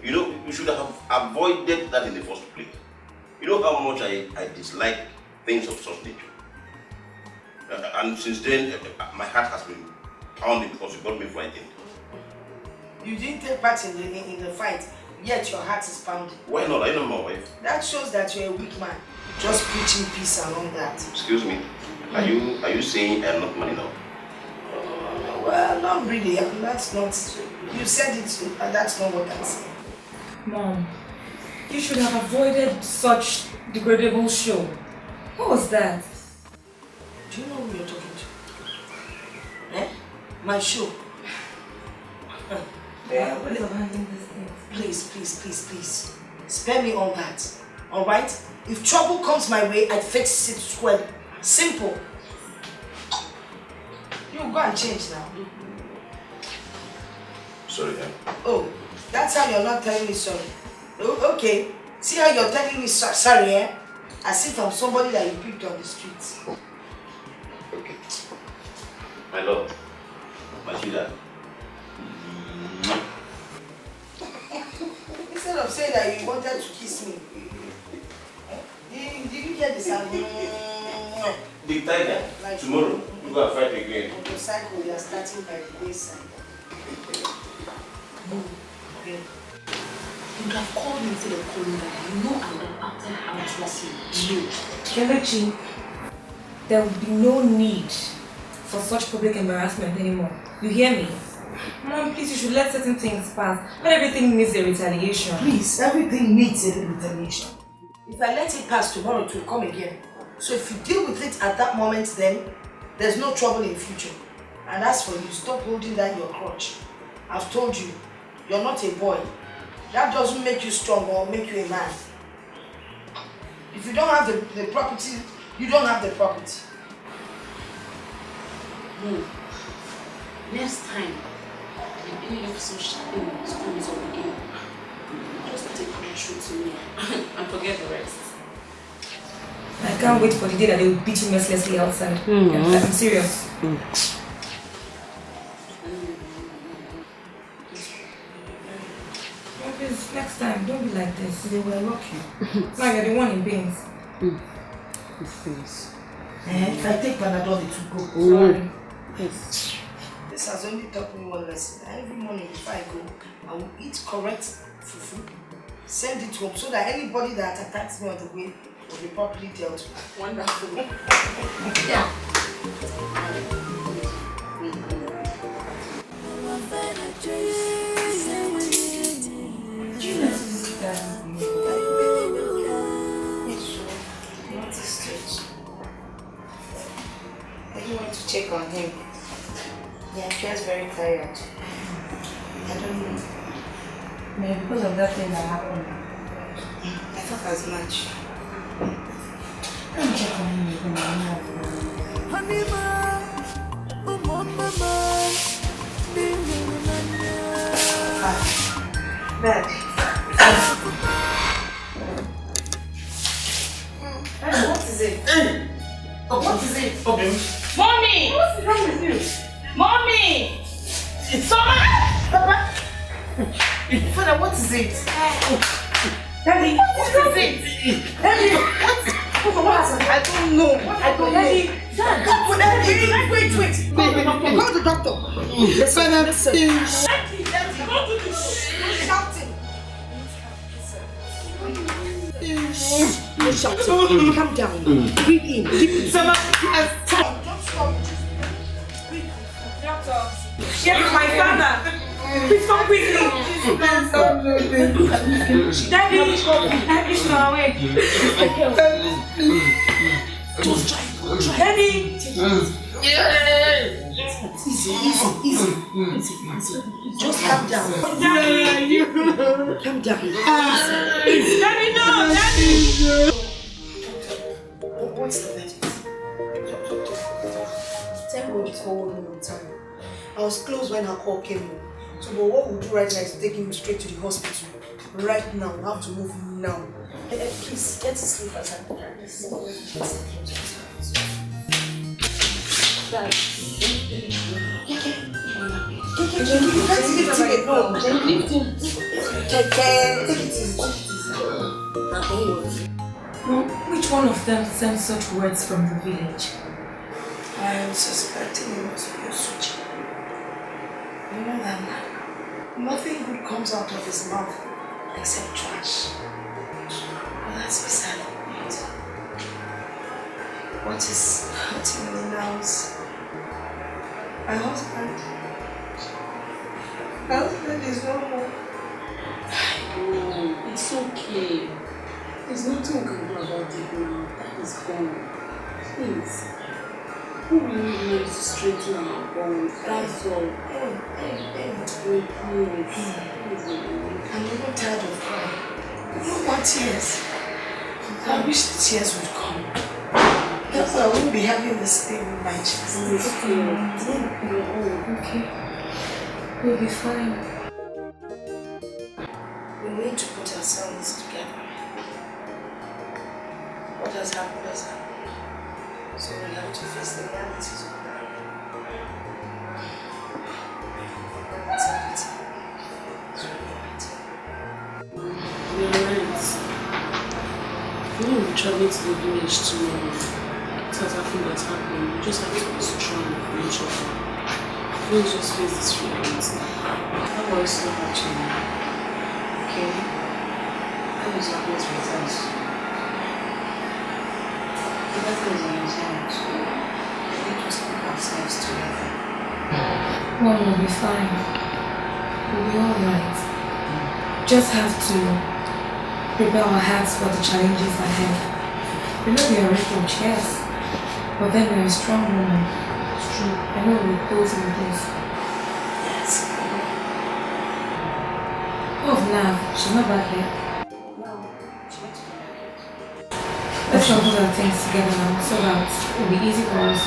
You know, you should have avoided that in the first place. You know how much I dislike things of such nature. And since then, my heart has been pounding because you got me frightened. You didn't take part in the fight, yet your heart is pounding. Why not? I know my wife. That shows that you're a weak man. Just preaching peace and all that. Excuse me. Are you saying I'm not man enough? Well, not really. That's not. You said it, and that's not what I'm saying. Mom, you should have avoided such degradable show. What was that? Do you know who you're talking to? Eh? My show. Yeah, what is handling this thing? Please. Spare me all that. Alright? If trouble comes my way, I fix it squarely. Simple. You go and change now. Sorry, Oh, that's how you're not telling me sorry. Oh, okay. See how you're telling me sorry, eh? As if I'm somebody that you picked on the streets. Okay. My love. My sweetheart. Instead of saying that you wanted to kiss me, did you hear the sound? Big tiger. Like tomorrow, you go and fight again. Motorcycle, we are starting by the wayside. Okay. You would have called me instead of calling back. You know I would have acted how I trust you. Kelechi, there will be no need for such public embarrassment anymore. You hear me? Mom, please, you should let certain things pass. Not everything needs a retaliation. Please, everything needs a retaliation. If I let it pass tomorrow, it will come again. So if you deal with it at that moment, then there's no trouble in the future. And as for you, stop holding down your crutch. I've told you, you're not a boy. That doesn't make you strong or make you a man. If you don't have the property, you don't have the property. No. Next time, if any episode comes up again, just take control to me and forget the rest. I can't wait for the day that they will beat you mercilessly outside. I'm serious. Please, next time, don't be like this. They will rock you. Now you're the one in pains. Please. If I take Panadol, it will go. Sorry. Yes. This has only taught me one lesson. Every morning before I go, I will eat correct fufu, send it home so that anybody that attacks me on the way will be properly dealt with. Wonderful. Yeah. I went to check on him. He appears very tired. I don't know. Maybe because of that thing that happened. I thought as much. Let me check on him again. Dad. What is it? What is it? Mommy! What's wrong with you? Mommy! Someone! Papa! Father, what is it? Daddy, what is it? Daddy, what? I don't know. I don't know. Dad, wait. Call the doctor. Listen. Daddy, don't do this. You're shouting. You're shouting. Calm down. Breathe in. Deep in. Don't stop. Breathe. Doctor. Yes, my father. Please come quickly. Daddy, he's not away. Just try. Daddy. Easy. Just calm down. Daddy. Calm down. Daddy, no, Daddy. What's the verdict? Thank God it's all on time. I was close when her call came in. So but what we'll do right now is take him straight to the hospital. Right now. We have to move him now. Please, get to sleep at that. Dad. Which one of them sent such words from the village? I am suspecting it must be a switch. You know that man. Nothing good comes out of his mouth except trash. But that's beside the point. What is hurting me now is my husband. My husband is no more. Oh, it's okay. There's nothing we can do about it now. That is gone. Please. Who will need to straighten our bones? That's all. Please. I'm even tired of crying. No more tears. I wish the tears would come. That's why I won't be having this thing in my chest. Okay. We'll be fine. We need to put ourselves together. What has happened has happened. So we have to face the realities of life. It's a pity. It's really a pity. You're right. We will be traveling to the village tomorrow. It's everything that's happening. We just have to be strong for each other. Let's just face this reality. How was so much in you? Okay? How was your place with us? The better is in his hand, so we just put ourselves together. Mom will be fine. We'll be alright. Just have to prepare our hearts for the challenges ahead. We know we are rich, yes, but then we're a strong woman. It's true. I know we'll pose in this. Yes. Oh, now, she's not back yet. No, she went to the market. Let's not put our things together now so that it will be easy for us.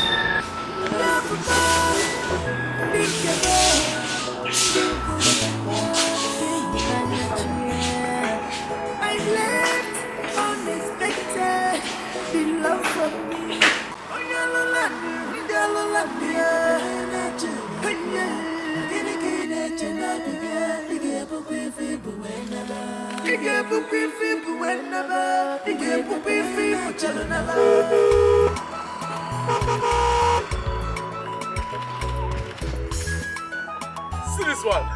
I left unexpected, the love from me. See this one.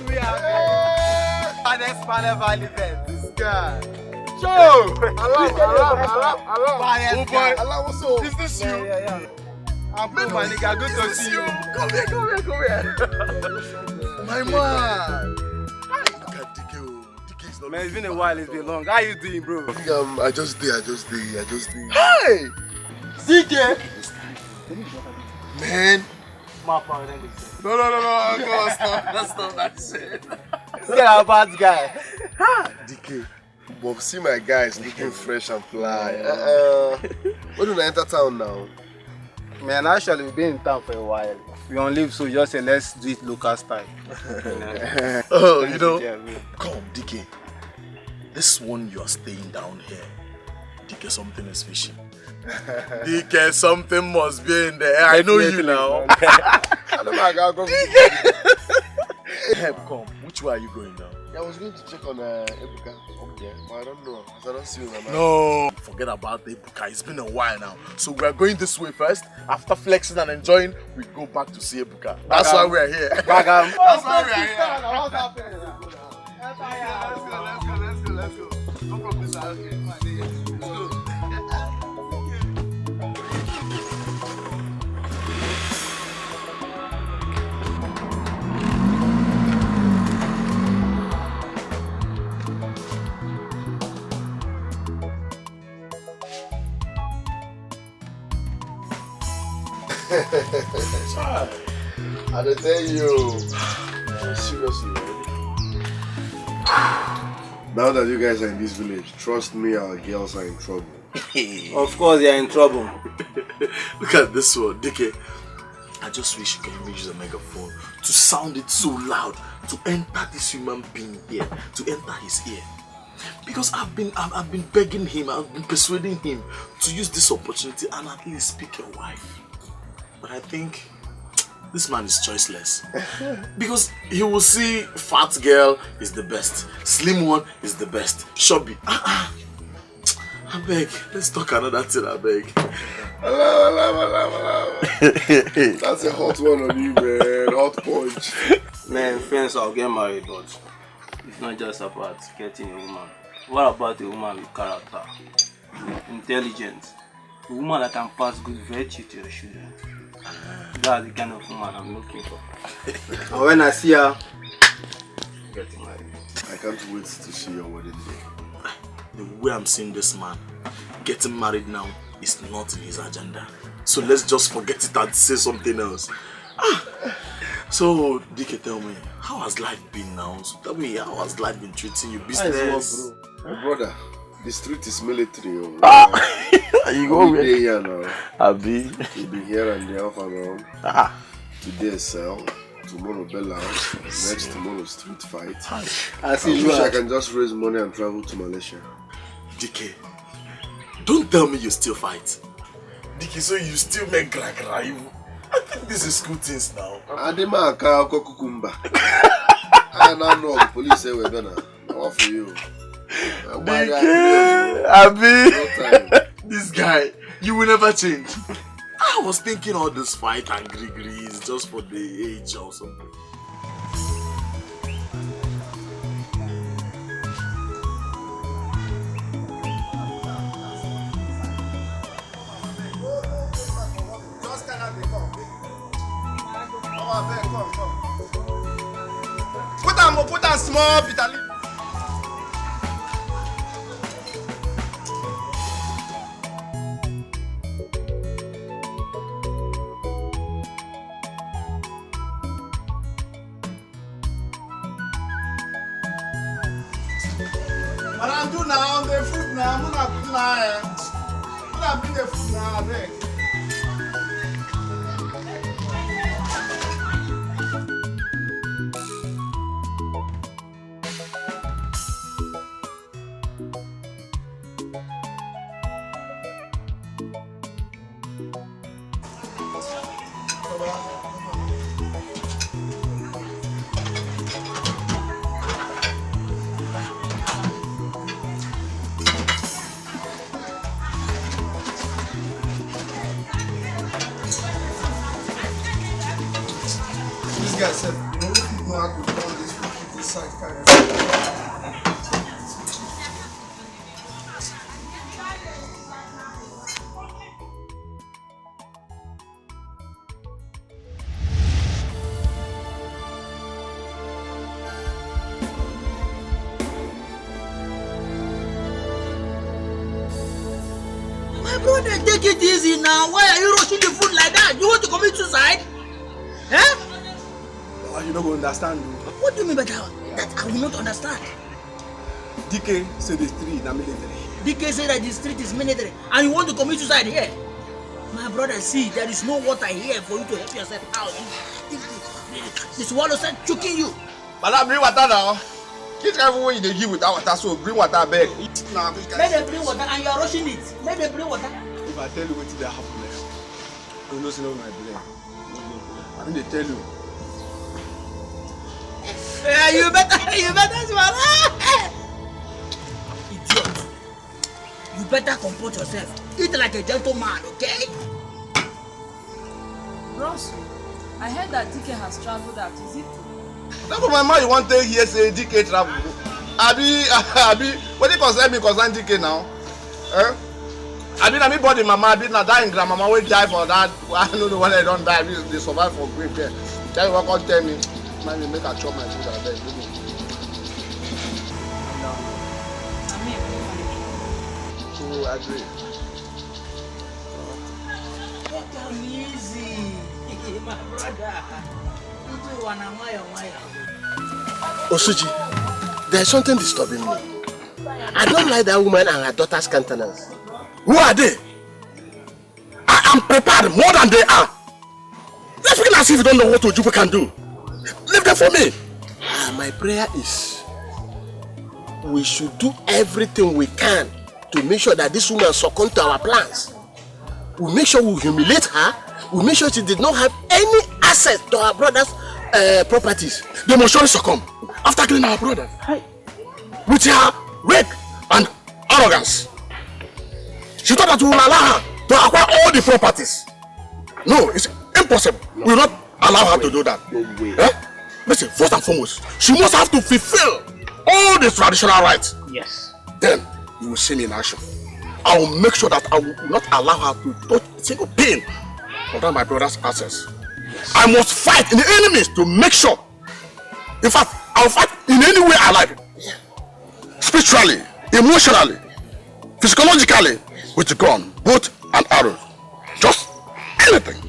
We are Finest Carnival event. This guy. Joe! Allah, what's up? Is this you? Yeah. I'm good, my nigga. Good to see you. Come here. My man. Look at Dikeh. Dikeh is not. Man, it's been a while. It's been long. How you doing, bro? I just did. Hey! Dikeh! Man. No. That's not that shit. Get our bad guy. Dikeh. But see my guys looking fresh and fly. When do I enter town now? Man, actually, we've been in town for a while. We on leave, so just say let's do it local style. Oh, you know. Come, Dikeh. This one you are staying down here. Dikeh, something is fishy. Dikeh, something must be in there. I know you now. Dikeh. Come, which way are you going now? I was going to check on Ebuka up there, but I don't know. I don't see you. No, forget about Ebuka. It's been a while now. So we are going this way first. After flexing and enjoying, we go back to see Ebuka. That's why we are here. That's why we are here. Let's go. No problem, sir. Okay, let's go. I don't tell you, seriously, now that you guys are in this village, trust me, our girls are in trouble. Of course, they are in trouble. Look at this one, Dikeh. I just wish you can use the megaphone to sound it so loud to enter this human being here, to enter his ear. Because I've been begging him, I've been persuading him to use this opportunity and at least pick a wife. But I think this man is choiceless. Because he will see fat girl is the best, slim one is the best, chubby. I beg, let's talk another thing, I beg. That's a hot one on you, man. Hot punch. Man, friends, I'll get married, but it's not just about getting a woman. What about a woman with character, intelligence, a woman that can pass good virtue to your children? That's the kind of woman I'm looking for. And when I see her, getting married. I can't wait to see your wedding day. The way I'm seeing this man, getting married now is not in his agenda. So let's just forget it and say something else. So, Dikeh, tell me, how has life been now? So tell me, how has life been treating you? Business? My brother, the street is military. You go here now. Abi. You'll be here and there off and on. Today sell, tomorrow bell out, next tomorrow street fight. I wish I can just raise money and travel to Malaysia. Dikeh, don't tell me you still fight. Dikeh, so you still make gra-gra. I think this is good things now. Adema Kako Kukumba. I now know the police say we're gonna offer you. Dikeh, Abi. This guy, you will never change. I was thinking all this fight and gree is just for the age or something. Put on small bitter leaf. Madam, do now the food now. I'm not good now. I'm not bring the food now, beg. Take it easy now. Why are you rushing the food like that? You want to commit suicide? You don't understand. What do you mean by that? That I will not understand. Dikeh said the street is military. Dikeh said that the street is military and you want to commit suicide here? My brother, see, there is no water here for you to help yourself out. The swallow start choking you. Madam, bring water now. Keep everyone they give without water, so bring water back. Let them bring water and you are rushing it. Let them bring water. If I tell you what that happen, you know, see no my blame. I mean, they tell you. Yeah, you better swallow. Idiot. You better comport yourself. Eat like a gentleman, okay? Bros, I heard that Dikeh has traveled out. Is it true? That's what my man you want to hear say Dikeh travel. Abi, what do you concern me concern Dikeh now? I mean body mama, I na dying grandmama will die for that. I don't know when they don't die, they survive for great care. Tell you what God tell me, man, they make a chop my food and then so I agree. Take it easy, my brother. Osuji, there's something disturbing me. I don't like that woman and her daughter's countenance. Who are they? I am prepared more than they are. Let's begin as if you don't know what Ojubu can do. Leave them for me. My prayer is we should do everything we can to make sure that this woman succumb to our plans. We'll make sure we humiliate her. We'll make sure she did not have any access to our brother's properties. They must surely succumb after killing our brother. With her rape and arrogance. She thought that we will allow her to acquire all the properties. No, it's impossible. We will not allow her to do that. Listen, first and foremost, she must have to fulfill all the traditional rites. Yes. Then you will see me in action. I will make sure that I will not allow her to touch a single pin of my brother's access. Yes. I must fight in the enemies to make sure. In fact, I will fight in any way I like. Spiritually, emotionally, physiologically, with the gun, both and arrows. Just anything.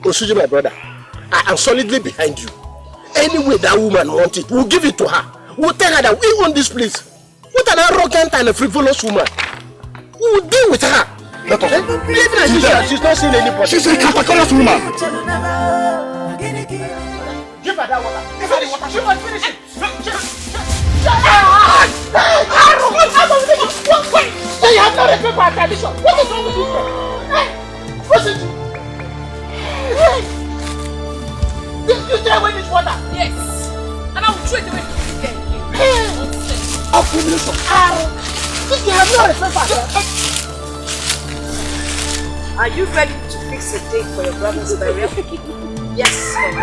Osuji, my brother, I am solidly behind you. Any way that woman wants it, we'll give it to her. We'll tell her that we own this place. What an arrogant and a frivolous woman. We will deal with her. Let us. She's not seeing anybody. She's a capitalist woman. Give her that water. Give her the water. She must finish it. Wait! You have no respect for our tradition. What is wrong with you? What's it? You throw away this water? Yes. And I will throw it away to you. Abomination. You have no respect for our Are you ready to fix a date for your brother's burial? Yes or no?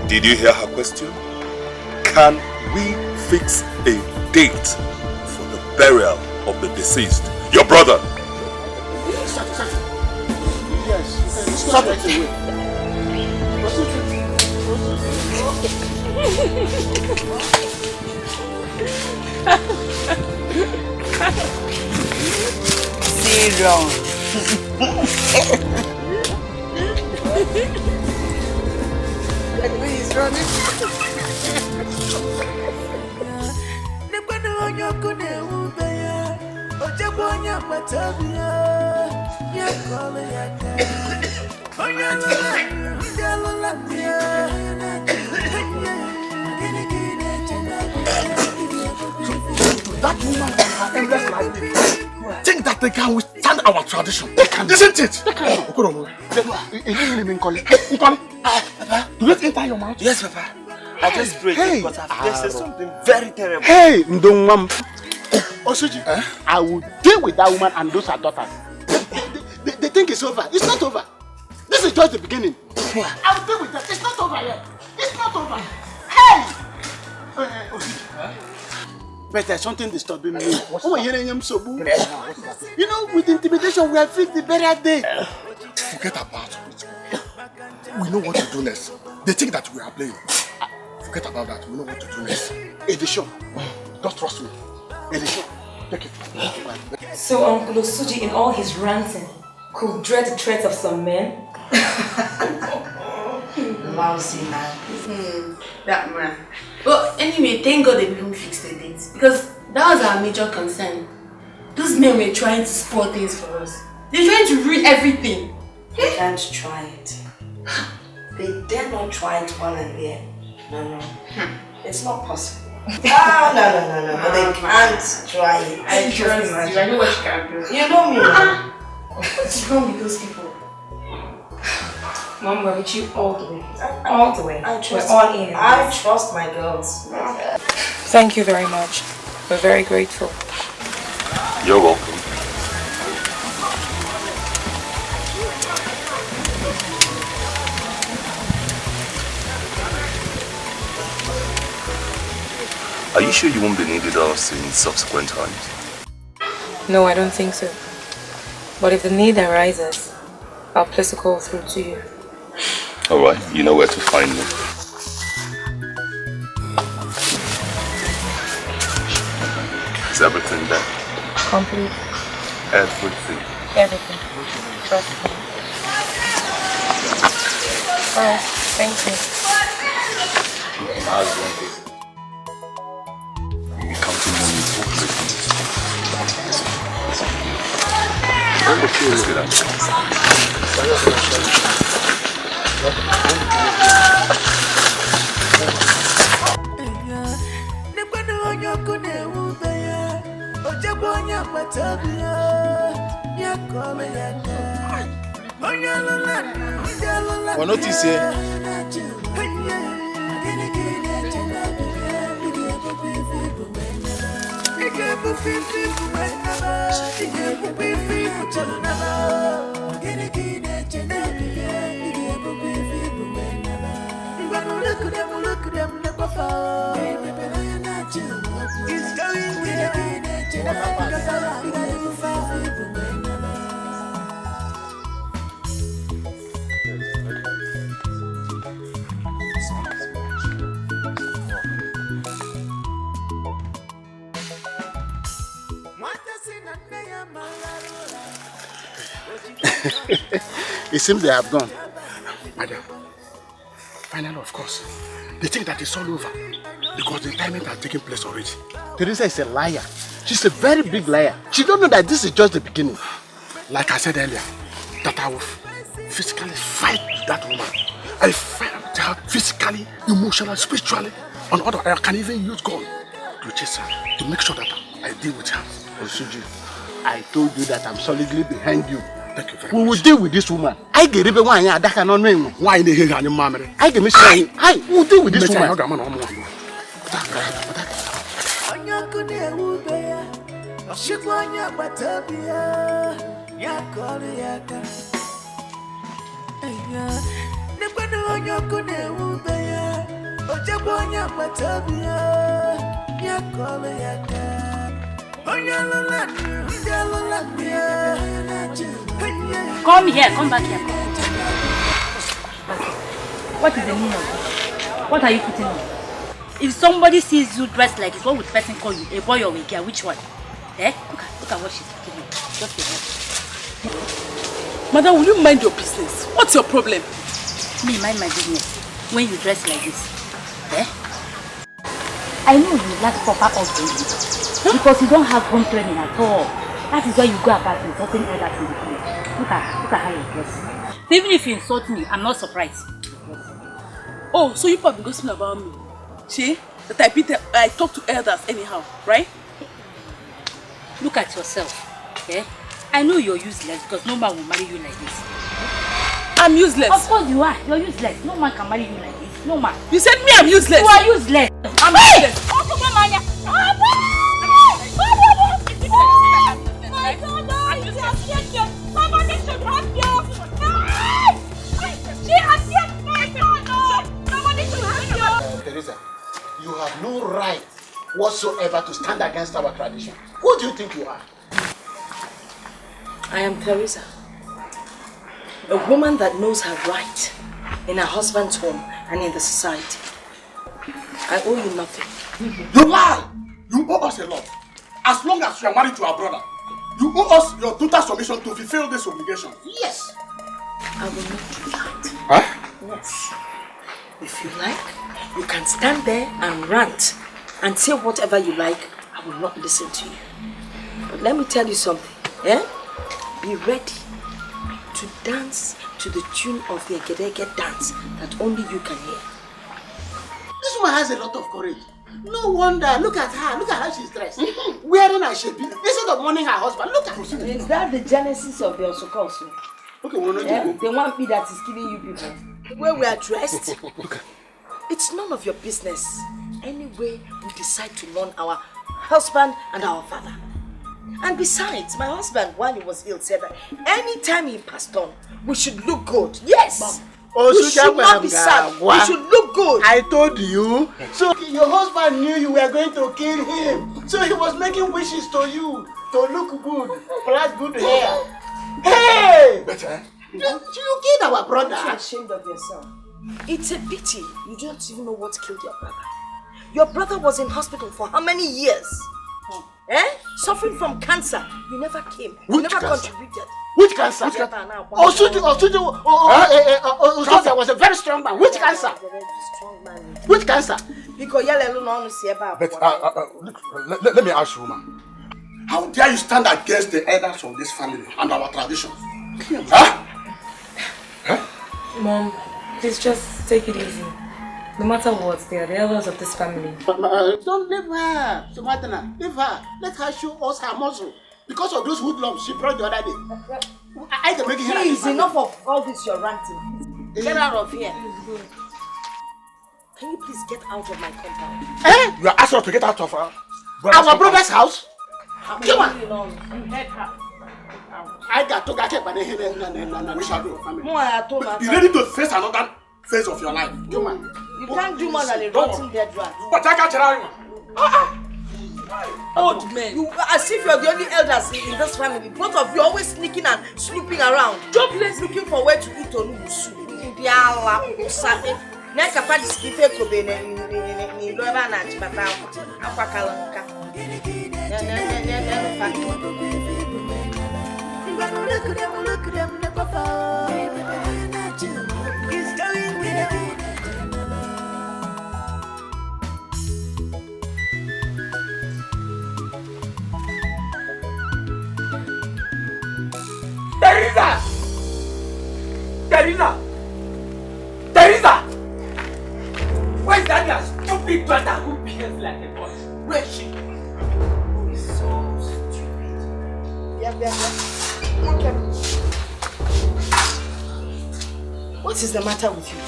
Did you hear her question? Can we fix a date for the burial of the deceased? Your brother! Yes, stop it away. He's running. That woman and her endless life think that they can withstand our tradition. They can, isn't it? They can. Do you enter your mouth? Yes, Papa. I just prayed because there's something very terrible. Hey, Ndongwam. Osuji, I will deal with that woman and those her daughters. They think it's over. It's not over. This is just the beginning. I will deal with them. It's not over yet. It's not over. Hey! But there's something disturbing me. You know, with intimidation, we have fixed the burial day. Forget about it. We know what to do next. They think that we are playing. Forget about that. We know what to do next. Edition. Just trust me. Edition. Take it. So Uncle Osuji, in all his ranting, could dread the threats of some men? Lousy man. That man. But anyway, thank God they even fixed the dates. Because that was our major concern. Those men were trying to spoil things for us. They're trying to ruin everything. They can't try it. They dare not try it while I'm here. No. It's not possible. No. But they can't try it. I trust you. I know what you can do. You know me. What's wrong with those people? Mom, we're with you all the way. All the way. We're all in. I trust my girls. Thank you very much. We're very grateful. You're welcome. Are you sure you won't be needed us in subsequent times? No, I don't think so. But if the need arises, I'll place a call through to you. Alright, you know where to find me. Is everything there? Complete. Everything. Everything. Trust me. Alright, thank you. We're counting on you to operate on this. Let's get out. For notice here. It seems they have gone. Madam, finally, of course, they think that it's all over because the timing has taken place already. Teresa is a liar. She's a very big liar. She don't know that this is just the beginning. Like I said earlier, that I will physically fight with that woman. I fight with her physically, emotionally, spiritually, and other. I can even use God to chase her, to make sure that I deal with her. Osuji, I told you that I'm solidly behind you. Thank you very much. We will deal with this woman. I get even one year that cannot know why in the hair and mamma. I can miss her. I will deal with this woman. Come here, come back here. What is the meaning of this? What are you putting on? If somebody sees you dressed like this, what would the person call you? A boy or a girl? Which one? Eh? Look at what she's putting on. Just a minute. Madam, will you mind your business? What's your problem? Me mind my business when you dress like this. Eh? I know you lack proper upbringing because you don't have home training at all. That is why you go about insulting others in the place. Look at how you dress. Even if you insult me, I'm not surprised. Oh, so you have been gossiping about me? See? That I talk to elders anyhow, right? Look at yourself, okay? I know you're useless because no man will marry you like this. I'm useless? Of course you are. You're useless. No man can marry you like this. No man. You said me I'm useless? You are useless. I'm useless. Somebody should help you. She has yet somebody should help you. Teresa, you have no right whatsoever to stand against our tradition. Who do you think you are? I am Teresa, a woman that knows her right in her husband's home and in the society. I owe you nothing. You lie! You owe us a lot. As long as you are married to our brother, you owe us your total submission to fulfill this obligation. Yes. I will not do that. Huh? Yes. If you like, you can stand there and rant and say whatever you like. I will not listen to you. But let me tell you something. Eh? Be ready to dance to the tune of the Egedege dance that only you can hear. This woman has a lot of courage. No wonder. Look at her. Look at how she's dressed. Wearing her shape. Instead of mourning her husband, look at her. Is that the genesis of your Sokosu? Okay, we're not the one P that is killing you people. Where we are dressed, it's none of your business. Anyway, we decide to mourn our husband and our father. And besides, my husband, while he was ill, said that anytime he passed on, we should look good. Yes! We should not be sad. We should look good. I told you. So your husband knew you were going to kill him. So he was making wishes to you to look good, plus good hair. Hey! Better. You killed our brother. You're ashamed of yourself. It's a pity you don't even know what killed your brother. Your brother was in hospital for how many years? Suffering from cancer. You never came. You never contributed. Which cancer? Osuji was a very strong man. Which cancer? Which cancer? But let me ask you, man. How dare you stand against the elders of this family and our traditions? Huh? Mom, please just take it easy. No matter what, they are the elders of this family. Don't leave her, Sumatana. Leave her. Let her show us her muscle. Because of those hoodlums she brought the other day. I can make it here. Please, enough of all this you're ranting. Get out of here. Can you please get out of my compound? Eh? You are asking us to get out of our brother's house? Come on. You heard her. I got to get by the head and you ready to face another phase of your life? Come on. You can't do more than a rotten dead rat. But I can't tell you. Old men. You as if you're the only elders in this family. Both of you always sneaking and snooping around. Jobless looking for where to eat on soup. Neka pa diskife ko be ni lo ba na chibata akwa kalanka. Teresa! Where's that your stupid daughter who behaves like a boy? Where is she? Who is so stupid? Yeah. Okay. What is the matter with you?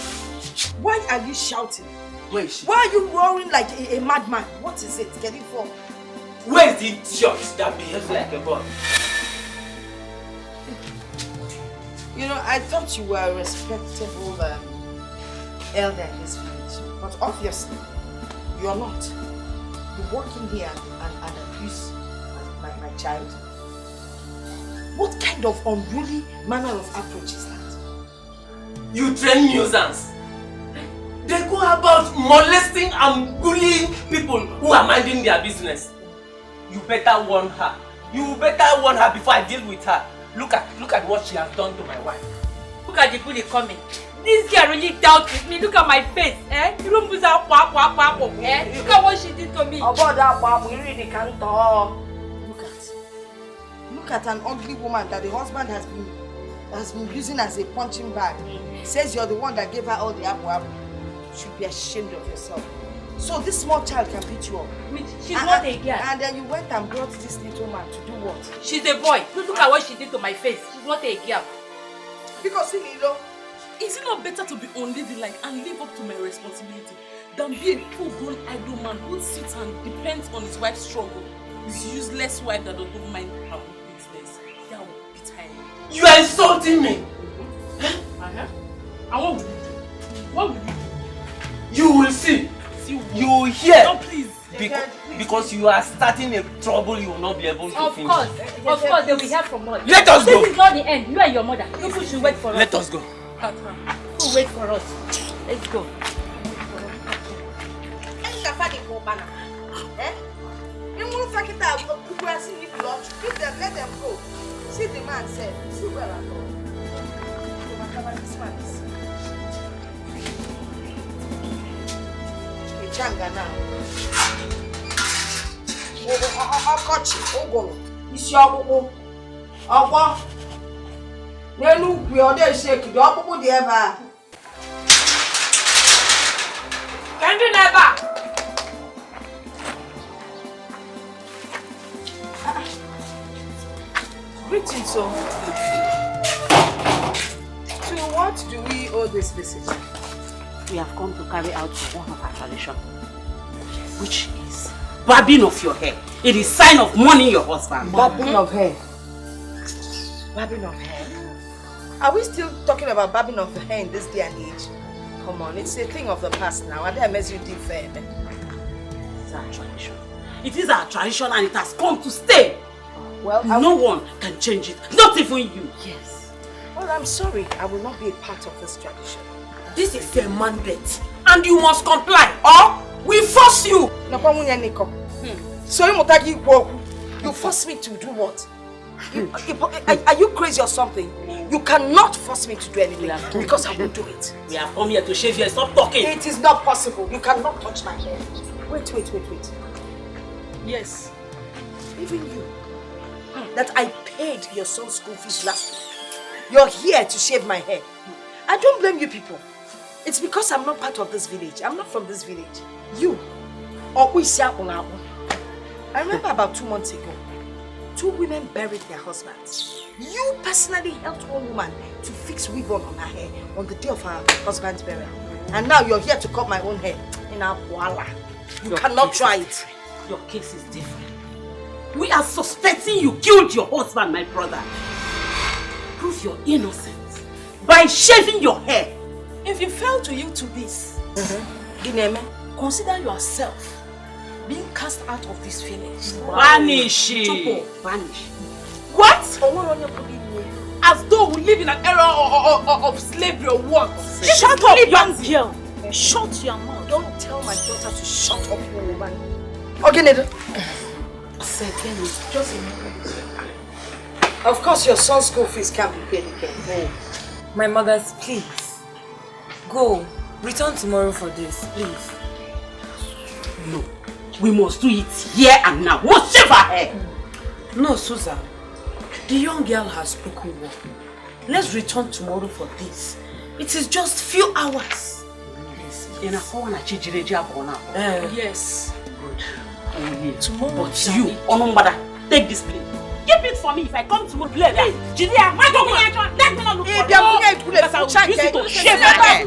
Why are you shouting? Where is she? Why are you roaring like a madman? What is it? Get it from? Where is the idiot that behaves like a boy? You know, I thought you were a respectable elder in this village, but obviously you're not. You walk in here and abuse my child. What kind of unruly manner of approach is that? You train nuisance. They go about molesting and bullying people who are minding their business. You better warn her. You better warn her before I deal with her. Look at what she has done to my wife. Look at the bully coming. This girl really dealt with me. Look at my face. Eh? Look at what she did to me. Look at an ugly woman that the husband has been using as a punching bag. Says you're the one that gave her all the apple. You should be ashamed of yourself. So this small child can beat you up. She's not a girl. And then you went and brought this little man to do what? She's a boy. Look at what she did to my face. She's not a girl. Because Nilo, is it not better to be unladylike and live up to my responsibility than be a full-grown idle man who sits and depends on his wife's struggle? His useless wife that doesn't mind her own business. That will beat her. You are insulting me. And what will you do? What will you do? You will see. You will hear. No, please. Because you are starting a trouble you will not be able to finish. Of course, they will hear from us. Let us go. This is not the end. You and your mother. You should wait for us. Let us go. Who wait for us? Let's go. Let them go. See the man said, see where I go. This man is. Changa now. Okochi, Ogolo. Isi ọkpụkpụ. Ọgbọ. N'elu ukwu ọ dị shake, dị ọkpụkpụ dị ebe a. Kendi n'ebe a. Greetings, so. To what do we owe this visit? We have come to carry out one of our tradition, which is barbing of your hair. It is sign of mourning your husband. Barbing of hair. Barbing of hair. Are we still talking about barbing of hair in this day and age? Come on, it's a thing of the past now. I didn't mess you deep fair. It's our tradition. It is our tradition and it has come to stay. Well, no one can change it. Not even you. Yes. Well, I'm sorry. I will not be a part of this tradition. This is a mandate, and you must comply, or we force you. So you force me to do what? Are you crazy or something? You cannot force me to do anything because I won't do it. We have come here to shave you. Stop talking. It is not possible. You cannot touch my hair. Wait. Yes, even you. That I paid your son's school fees last week. You're here to shave my hair. I don't blame you people. It's because I'm not part of this village. I'm not from this village. You. I remember about 2 months ago, 2 women buried their husbands. You personally helped one woman to fix ribbon on her hair on the day of her husband's burial. And now you're here to cut my own hair. In our voila. You cannot try it. Your case is different. We are suspecting you killed your husband, my brother. Prove your innocence by shaving your hair. If you fail to yield to this, consider yourself being cast out of this village. Vanish. Vanish. What? As though we live in an era of slavery or what? Shut up, young girl. Shut your mouth. Don't tell my daughter to shut up, woman. Okay, Nedo. Just a minute. Of course, your son's school fees can't be paid again. My mothers, please. Go. Return tomorrow for this, please. No. We must do it here and now. Must shave her hair. No, Susan. The young girl has spoken well. Let's return tomorrow for this. It is just few hours. Yes. Good. Tomorrow. But you, Onumbada, take this plate. Keep it for me if I come to play that. Julia, let me not look for you. Because I will use it to shave my hair.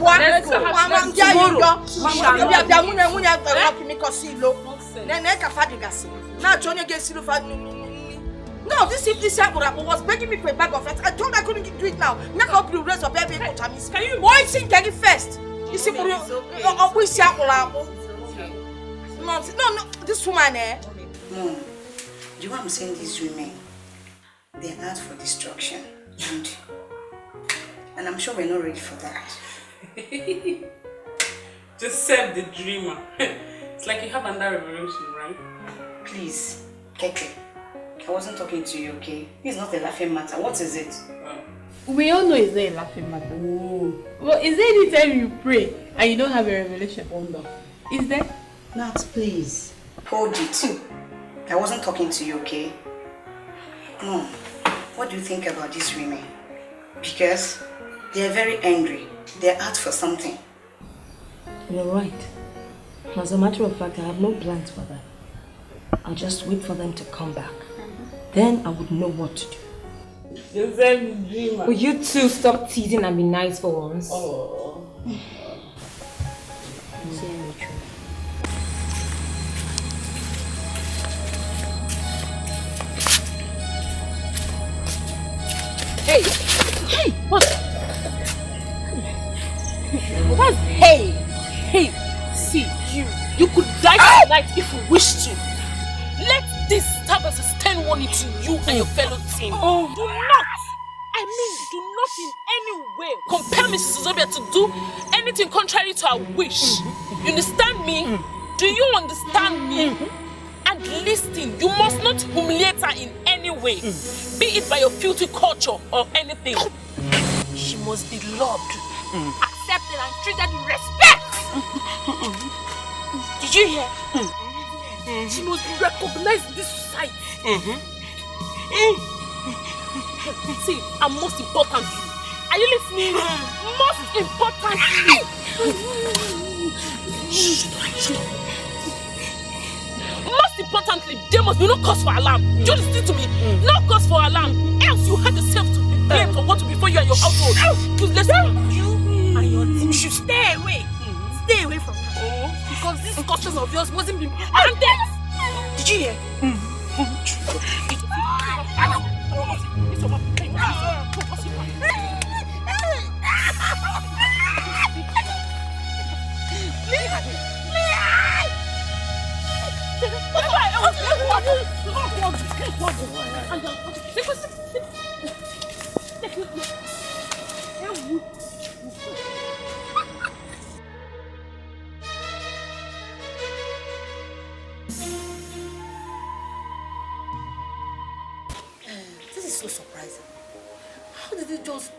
No, this was begging me for a bag of rice. I told her I couldn't do it now. Now I'll do the rest of baby. Can you boy sing Kegi first? You see, no, this woman, eh? Mom, do you want to send these women? They're out for destruction. And I'm sure we're not ready for that. Just serve the dreamer. It's like you have under revolution, right? Please, Keke. I wasn't talking to you, okay? It's not a laughing matter. What is it? We all know it's not a laughing matter. Well, is there any time you pray and you don't have a revelation? Is there? Nat, please. Hold it. I wasn't talking to you, okay? Mom, what do you think about these women? Because they're very angry. They're out for something. You're right. As a matter of fact, I have no plans for that. I'll just wait for them to come back. Then I would know what to do. Will you two stop teasing and be nice for once? Oh. Hey! Hey! What? What's hey? Hey! See, you could die tonight if you wish to. Let this serve as a stern warning to you and your fellow team. Do not in any way compel Mrs. Zobia to do anything contrary to her wish. You understand me? Do you understand me? And listen, you must not humiliate her in any way, be it by your filthy culture or anything. She must be loved, accepted and treated with respect. Did you hear? She must be recognized in this society. See, and most importantly, are you listening? Most importantly, there must be no cause for alarm. Do you listen to me? No cause for alarm. Else you have yourself to be blamed for what will befall you and your household. You and your team should stay away. Stay away from her. Because this caution of yours wasn't being handed. Did you hear? This is so surprising. How did you just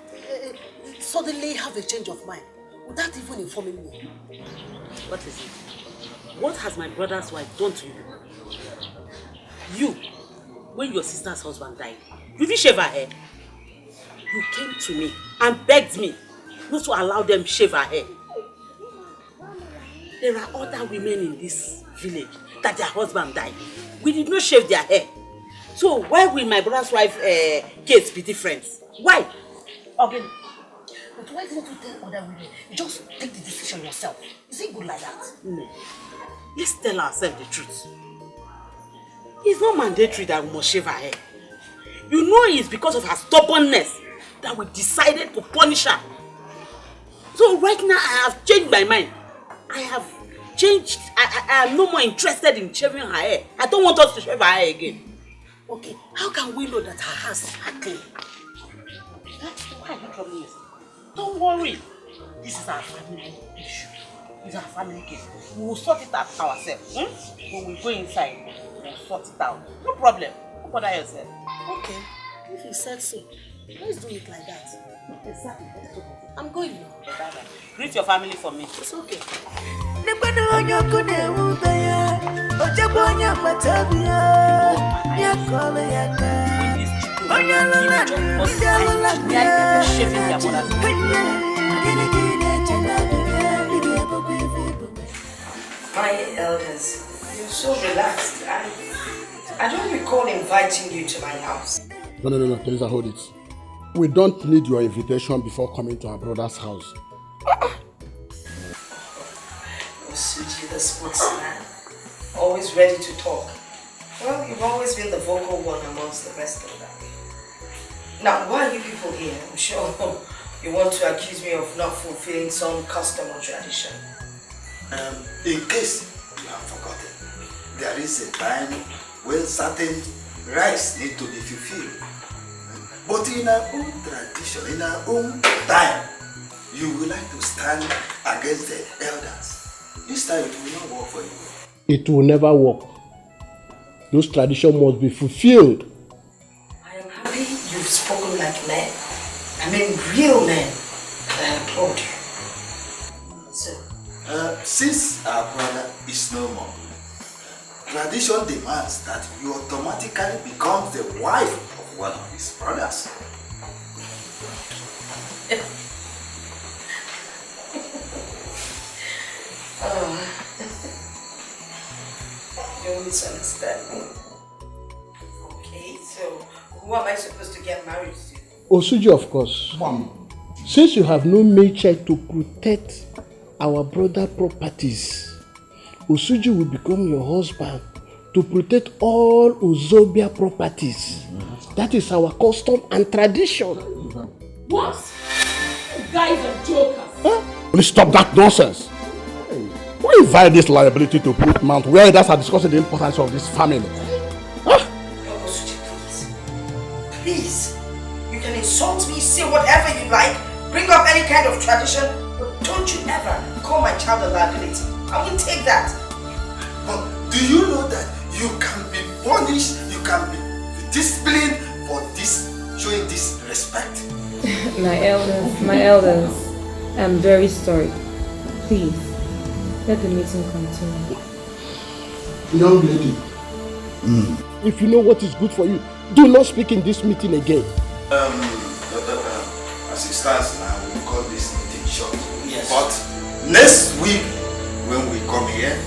suddenly have a change of mind without even informing me? What is it? What has my brother's wife done to you? You, when your sister's husband died, you didn't shave her hair. You came to me and begged me not to allow them shave her hair. There are other women in this village that their husband died. We did not shave their hair. So why will my brother's wife case be different? Why? Okay. But why didn't you tell other women? You just take the decision yourself. Is it good like that? No. Let's tell ourselves the truth. It's not mandatory that we must shave her hair. You know it's because of her stubbornness that we decided to punish her. So right now I have changed my mind. I have changed. I am no more interested in shaving her hair. I don't want us to shave her hair again. Okay, how can we know that her hands are clean? Why are you troubling yourself? Don't worry. This is our family issue. It's our family case. We will sort it out ourselves. When we go inside, we'll sort it out. No problem. Don't bother yourself. Okay, if you said so, let's do it like that. Exactly. I'm going now. Greet your family for me. It's okay. My elders, you're so relaxed. I don't recall inviting you to my house. No, Teresa, hold it. We don't need your invitation before coming to our brother's house. Suji, the sportsman, always ready to talk. Well, you've always been the vocal one amongst the rest of them. Now, why are you people here? I'm sure you want to accuse me of not fulfilling some custom or tradition. In case you have forgotten, there is a time when certain rites need to be fulfilled. But in our own tradition, in our own time, you would like to stand against the elders. This time it will not work for you. It will never work. Those traditions must be fulfilled. I am happy you've spoken like men. I mean real men. I applaud you. So, since our brother is no more, tradition demands that you automatically become the wife of one of his brothers. You misunderstand me. Okay, so who am I supposed to get married to? Osuji, of course. Mom. Since you have no nature to protect our brother properties, Osuji will become your husband to protect all Uzobia properties. That is our custom and tradition. What? You guys are jokers. Huh? Please stop that nonsense. Who invite this liability to put Mount where others are discussing the importance of this family? Huh? Osuji, please. You can insult me, say whatever you like, bring up any kind of tradition, but don't you ever call my child a liability. I won't take that. But do you know that you can be punished, you can be disciplined for this, showing this respect? My elders, I'm very sorry. Please, let the meeting continue. Young lady, if you know what is good for you, do not speak in this meeting again. As it stands now, we call this meeting short. Yes. But next week, when we come here,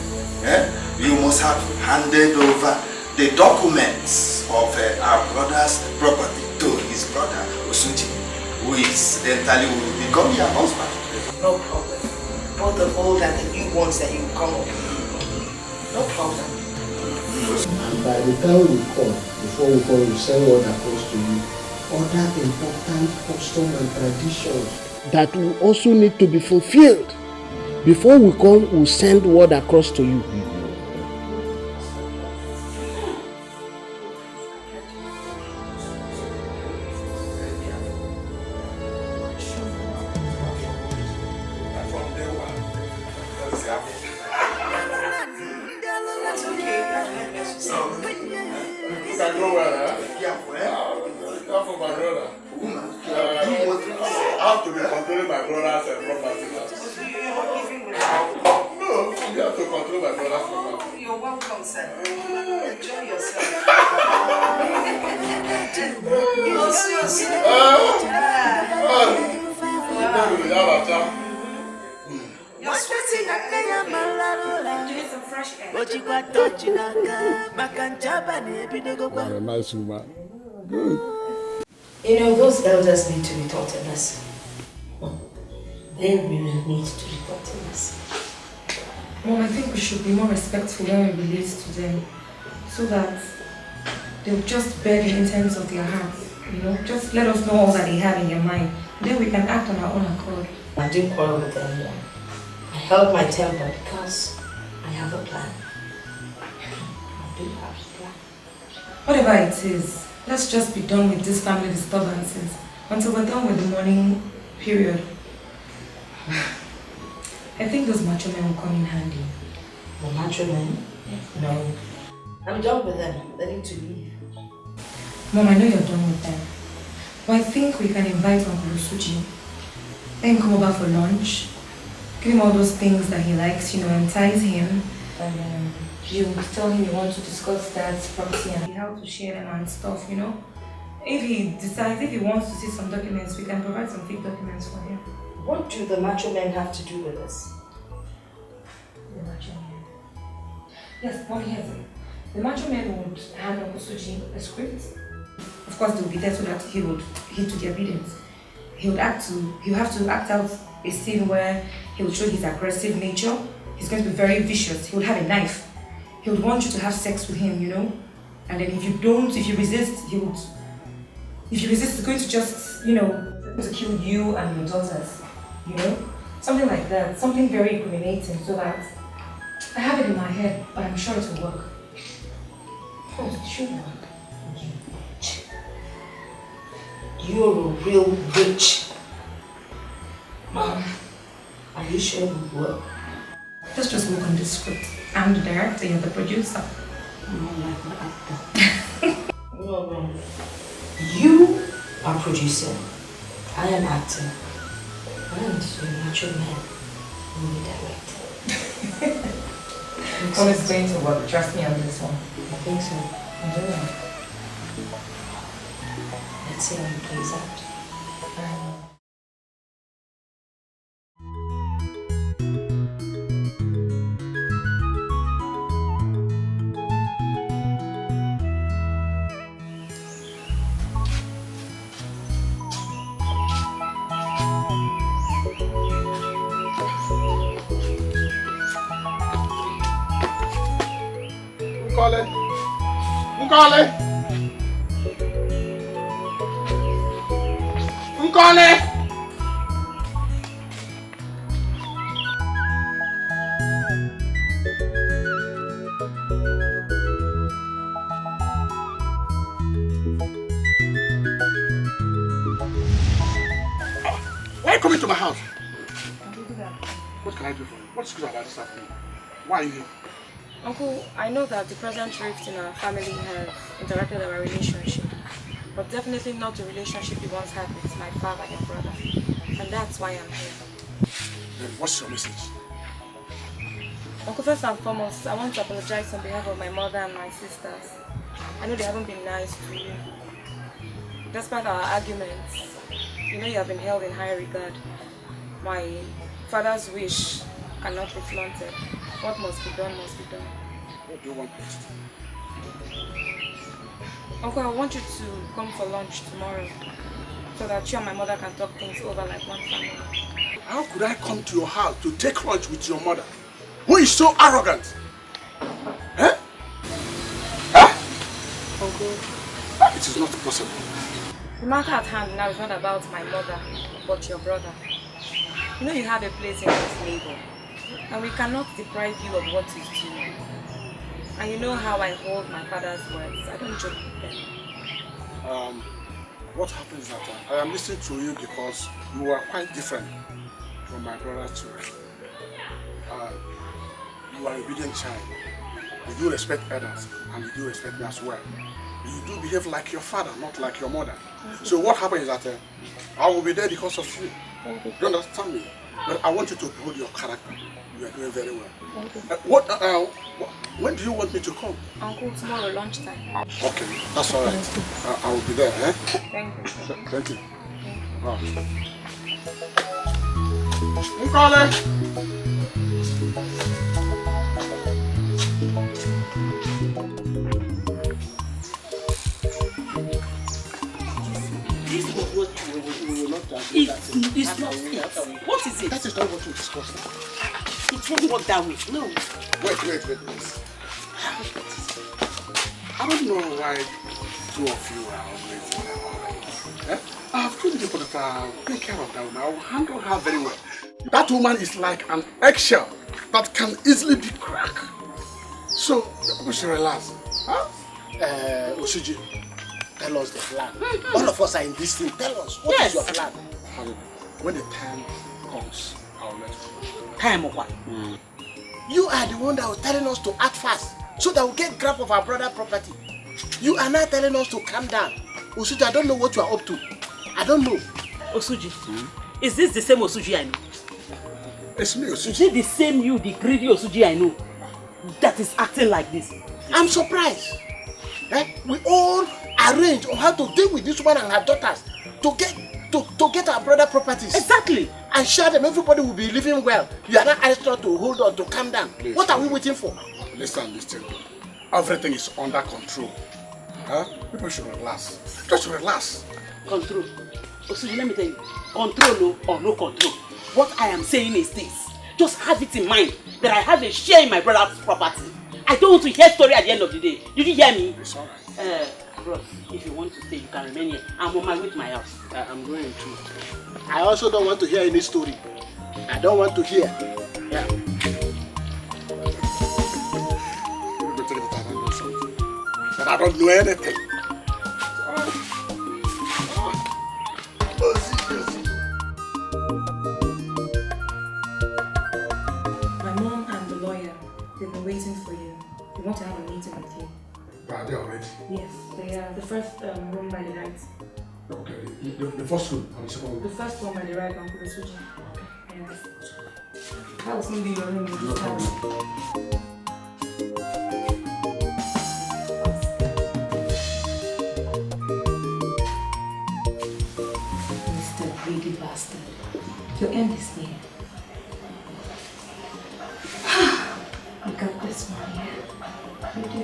you must have handed over the documents of our brother's property to his brother Osuji, who incidentally will become your husband. No problem. Both the old and the new ones that you will come up with. No problem. And by the time we come, before we come, we send word across to you other important customs and traditions that will also need to be fulfilled. Before we come, we'll send word across to you. fresh air. You're a nice woman. Good. You know, those elders need to be taught a lesson. They really need to be taught a lesson. Mom, I think we should be more respectful when we relate to them, so that they'll just bear the intents of their hearts. You know, just let us know all that they have in their mind. Then we can act on our own accord. I didn't quarrel with anyone. I held my temper because I have a plan. I do have a plan. Whatever it is, let's just be done with these family disturbances until we're done with the mourning period. I think those macho men will come in handy. The macho men? No. I'm done with them. They need to leave. Mom, I know you're done with them. But I think we can invite Uncle Usuji. Let him come over for lunch. Give him all those things that he likes, you know, entice him. And you tell him you want to discuss that property and how to share them and stuff, you know. If he decides, if he wants to see some documents, we can provide some fake documents for him. What do the macho men have to do with this? The macho men. Yes, Mom, here's it. The macho men would hand Uncle Suji a script. Of course, they will be there so that he would heed to their obedience. He would have to act out a scene where he would show his aggressive nature. He's going to be very vicious. He would have a knife. He would want you to have sex with him, you know. And then if you resist, he's going to just, you know, to kill you and your daughters, you know. Something like that. Something very incriminating, so that I have it in my head, but I'm sure it will work. Oh, it should work. You're a real witch. Mom, are you sure it will work? Let's just work on this script. I'm the director, you're the producer. No. You are producer. I am actor. And the macho man will be director. Well, it's going to work. Trust me on this one. I think so. Let's see how it plays out. Nkole! Why are you coming to my house? What can I do for you? What's good about this afternoon? Why are you here? Uncle, I know that the present rift in our family has interrupted our relationship, but definitely not the relationship you once had with my father and brother. And that's why I'm here. Then what's your message? Uncle, first and foremost, I want to apologize on behalf of my mother and my sisters. I know they haven't been nice to you. Despite our arguments, you know you have been held in high regard. My father's wish cannot be flaunted. What must be done must be done. What do you want next? Uncle, I want you to come for lunch tomorrow so that you and my mother can talk things over like one family. How could I come to your house to take lunch with your mother, who is so arrogant? Eh? Huh? Uncle, it is not possible. the matter at hand now is not about my mother, but your brother. You know you have a place in this neighbor, and we cannot deprive you of what is due. And you know how I hold my father's words. I don't joke with them. What happens is that I am listening to you because you are quite different from my brother too. You are a obedient child. You do respect others, and you do respect me as well. You do behave like your father, not like your mother. So what happens is that I will be there because of you. You don't understand me? But I want you to hold your character. You are doing very well. When do you want me to come? Uncle, tomorrow lunchtime. Okay, that's all right. I will be there. Eh? Thank you. Thank you. Nkole! It's not it. What is it? That is not what we discussed. It won't work that way. No. Wait. I don't know why two of you are always eh? I've told you before that I'll take care of that woman. I'll handle her very well. That woman is like an eggshell that can easily be cracked. So, we should relax. Huh? Osuji, tell us the plan. All of us are in this thing. Tell us, what is your plan? When the time comes, I'll let you know. Time of what? You are the one that was telling us to act fast so that we get grab of our brother property. You are now telling us to calm down. Osuji, I don't know what you are up to. I don't know. Osuji, is this the same Osuji I know? It's me, Osuji. Is it the same you, the greedy Osuji I know, that is acting like this? I'm surprised. We all arrange on how to deal with this woman and her daughters to get our brother properties. Exactly. And share them. Everybody will be living well. You are not asked to hold on, to calm down. Listen. What are we waiting for? Listen. Everything is under control. Huh? People should relax. Just relax. Control. Osuji, let me tell you. Control or no control. What I am saying is this. Just have it in mind that I have a share in my brother's property. I don't want to hear story at the end of the day. Did you hear me? It's alright. Bros, if you want to stay, you can remain here. I'm on my way to my house. I'm going to. I also don't want to hear any story. I don't want to hear. Yeah. But I don't know anything. My mom and the lawyer, they've been waiting for you. They want to have a meeting with you. Are they already? Yes, they are. The first room by the right. Okay, the first room or the second room? The first one by the right, Uncle Suji. Yes. That was going to be your room in this house. Mr. Greedy Bastard. Your end is near. You got this one, yeah? You do.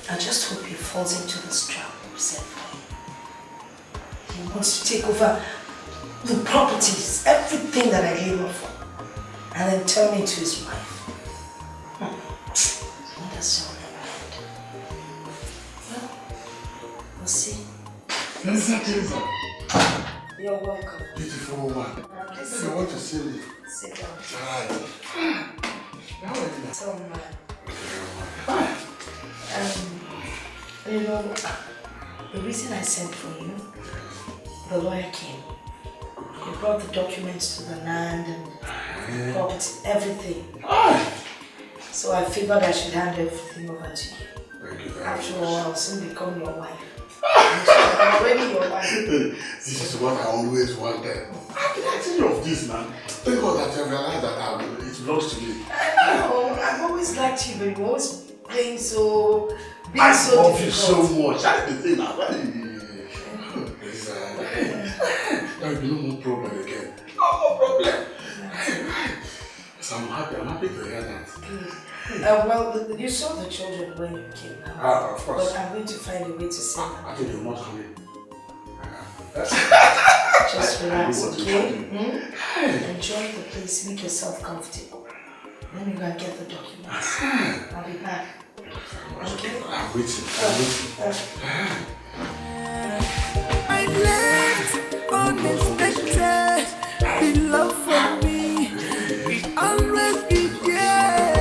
I just hope he falls into this trap we set for him. He wants to take over the properties, everything that I gave him for, and then turn me into his wife. That's all never end. Well, we'll see. Listen. You're welcome. Beautiful woman. You want to see me? Sit down. Alright. Tell me, man. You know, the reason I sent for you, the lawyer came. He brought the documents to the land and property, everything. So I figured I should hand everything over to you. Thank you very After much. all, I'll soon become your wife. I'm already your wife. This is what I always wanted. I've been asking you of this, man. Thank God that you realized that it belongs to me. I know, I've always liked you, but you're always playing so... I so love you difficult. so much. That's the thing now. There will be no more problem again. No more problem. So I'm happy to hear that. Well, you saw the children when you came now. Of course. But I'm going to find a way to send them. I think you're not coming. Just relax, okay? Enjoy the place, make yourself comfortable. Then you go and get the documents. I'll be back. Okay? I'm waiting. I left unexpected. The love for me, it always be there.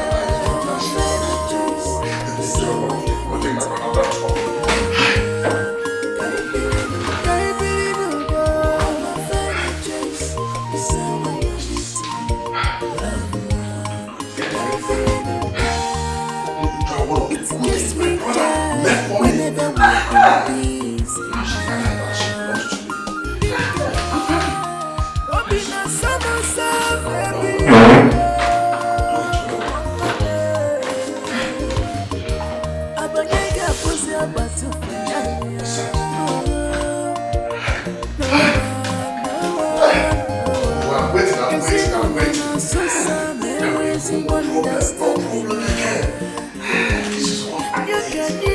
Yes, my brother. Left for me. I'm waiting. This is what I need.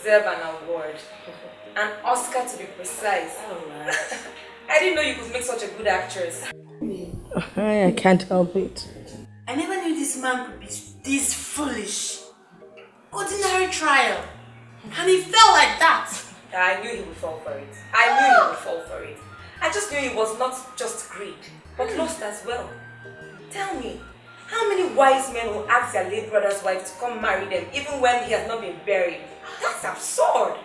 deserve an award. An Oscar to be precise. I didn't know you could make such a good actress. I can't help it. I never knew this man could be this foolish. Ordinary trial. And he fell like that. I knew he would fall for it. I just knew it was not just greed, but lust as well. Tell me, how many wise men will ask their late brother's wife to come marry them even when he has not been buried? That's absurd.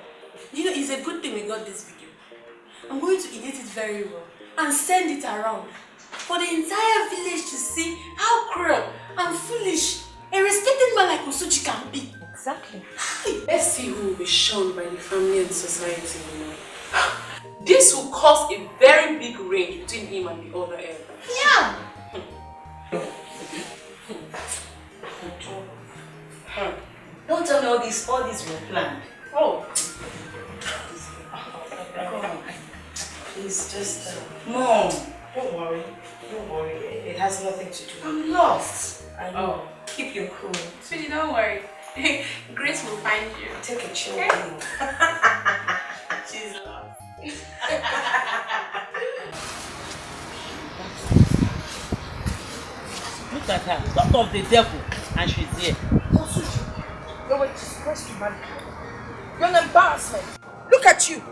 You know, it's a good thing we got this video. I'm going to edit it very well and send it around for the entire village to see how cruel and foolish a respected man like Osuji can be. Exactly. Let's see who will be shunned by the family and society. This will cause a very big range between him and the other elder. Yeah. Don't tell me all these were planned. Oh. Come on. Please, just... Mom. Don't worry. It has nothing to do. I'm lost. I know. Keep your cool. Sweetie, don't worry. Grace will find you. Take a chill. She's lost. Look at her, daughter of the devil, and she's here. You're a disgrace to mankind. You're an embarrassment. Look at you.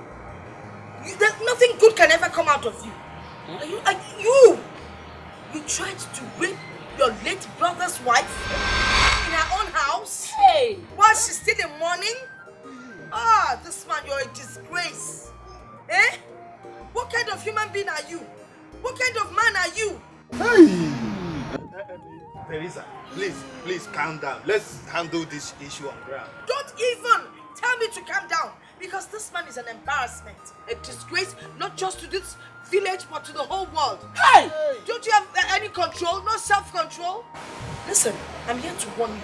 Nothing good can ever come out of you. You tried to rape your late brother's wife in her own house? Hey! While she's still in mourning? Ah, this man, you're a disgrace. Eh? What kind of human being are you? What kind of man are you? Hey! Teresa, please calm down. Let's handle this issue on ground. Don't even tell me to calm down, because this man is an embarrassment, a disgrace, not just to this village, but to the whole world. Hey! Don't you have any control, no self-control? Listen, I'm here to warn you.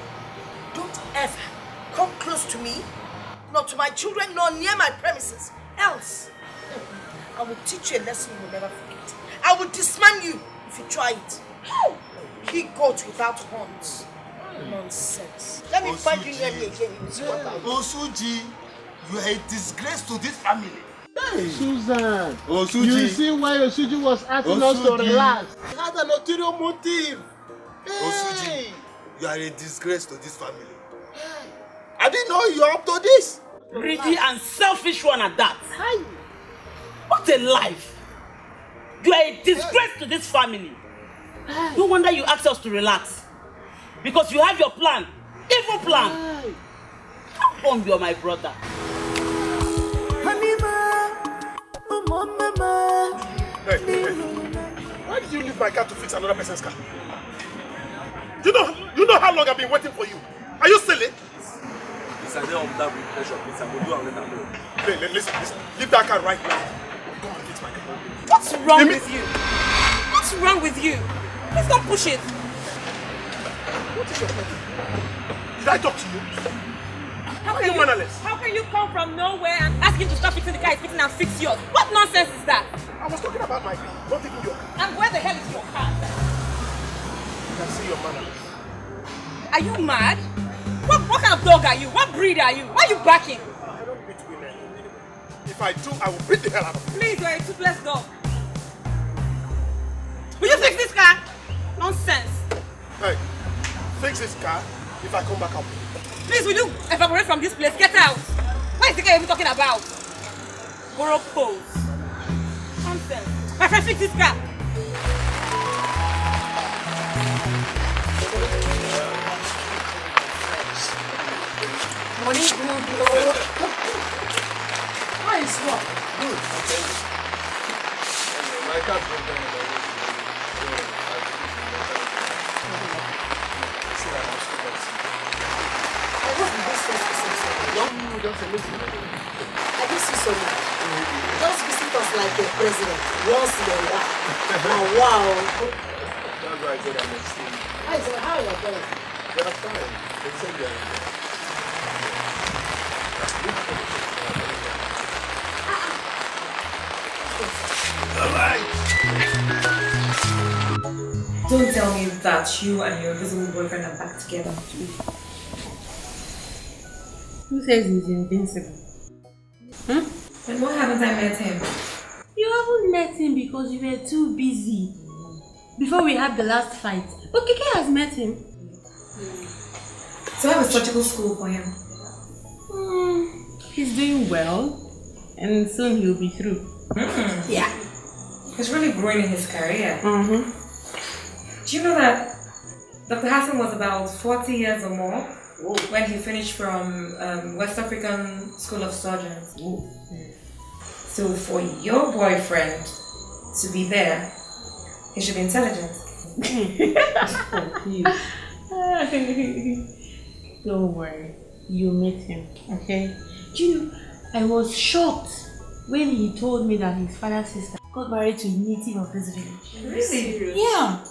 Don't ever come close to me, nor to my children, nor near my premises. Else, I will teach you a lesson you will never forget. I will disman you if you try it. He goat without horns. Nonsense. Let me find you near me again. Osuji, you are a disgrace to this family. Hey. Susan, Osuji. You see why Osuji was asking us to relax. He had an ulterior motive. Hey. Osuji, you are a disgrace to this family. I didn't know you are up to this. Greedy and selfish one at that. Hi. What a life. You are a disgrace to this family. No wonder you asked us to relax. Because you have your plan. Evil plan. How come you are my brother? Hey. Why did you leave my car to fix another person's car? You know how long I've been waiting for you. Are you silly? It's a day of that with pleasure, please. I will do and let her know. Listen. Leave that car right now. Go and fix my car. What's wrong with you? What's wrong with you? Please don't push it. What is your problem? Did I talk to you? How can you come from nowhere and ask him to stop fixing the car he's fixing and fix yours? What nonsense is that? I was talking about my car, not even your car. And where the hell is your car? You can see your manners. Are you mad? What kind of dog are you? What breed are you? Why are you barking? I don't beat women. If I do, I will beat the hell out of you. Please, you're a toothless dog. Will you fix this car? Nonsense. Hey, fix this car. If I come back, I'll pay you. Please, will you evaporate from this place? Get out. What is the guy even talking about? Borrow pose. Nonsense. My friend, fix this car. Money, good. How is what? Good. My car broke down. No, just listen. I just see someone. Just visit us like a president once in a while. Wow. That's why I said I'm extreme. How are your parents? They're fine. They said they're Don't tell me that you and your invisible boyfriend are back together. Who says he's invincible? Huh? And why haven't I met him? You haven't met him because you were too busy before we had the last fight. But Dikeh has met him. So I have a surgical school for him. He's doing well, and soon he'll be through. Yeah. He's really growing in his career. Do you know that Dr. Hassan was about 40 years or more when he finished from West African School of Surgeons? So for your boyfriend to be there, he should be intelligent. Don't worry, you'll meet him, okay? Do you know, I was shocked when he told me that his father's sister got married to a native of this village. Really? Yeah.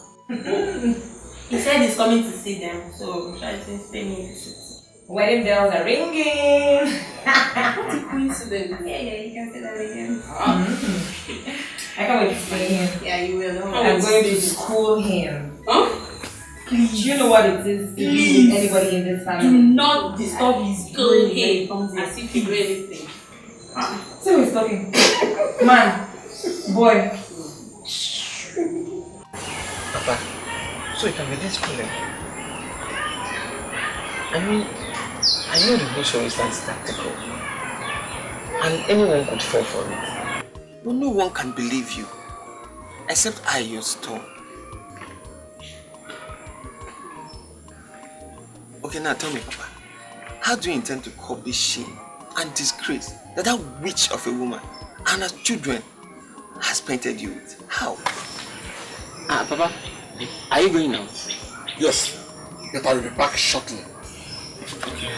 He said he's coming to see them, so I think stay me a visit. Wedding bells are ringing. What a coincidence. Yeah, you can say that again. I can't wait to see him. Yeah, you will. I'm going to school him. Huh? Please. Do you know what it is to be with anybody in this family? Do not disturb his brain when he comes in. As if you do anything. See who is talking. Man, boy. Papa, so you can be this cooler. I mean, I know the whole show is tactical. And anyone could fall for it. But no one can believe you. Except I, your stone. Okay, now tell me, Papa. How do you intend to cope this shame and disgrace that witch of a woman and her children has painted you with? How? Papa, are you going now? Yes, but I will be back shortly. Okay.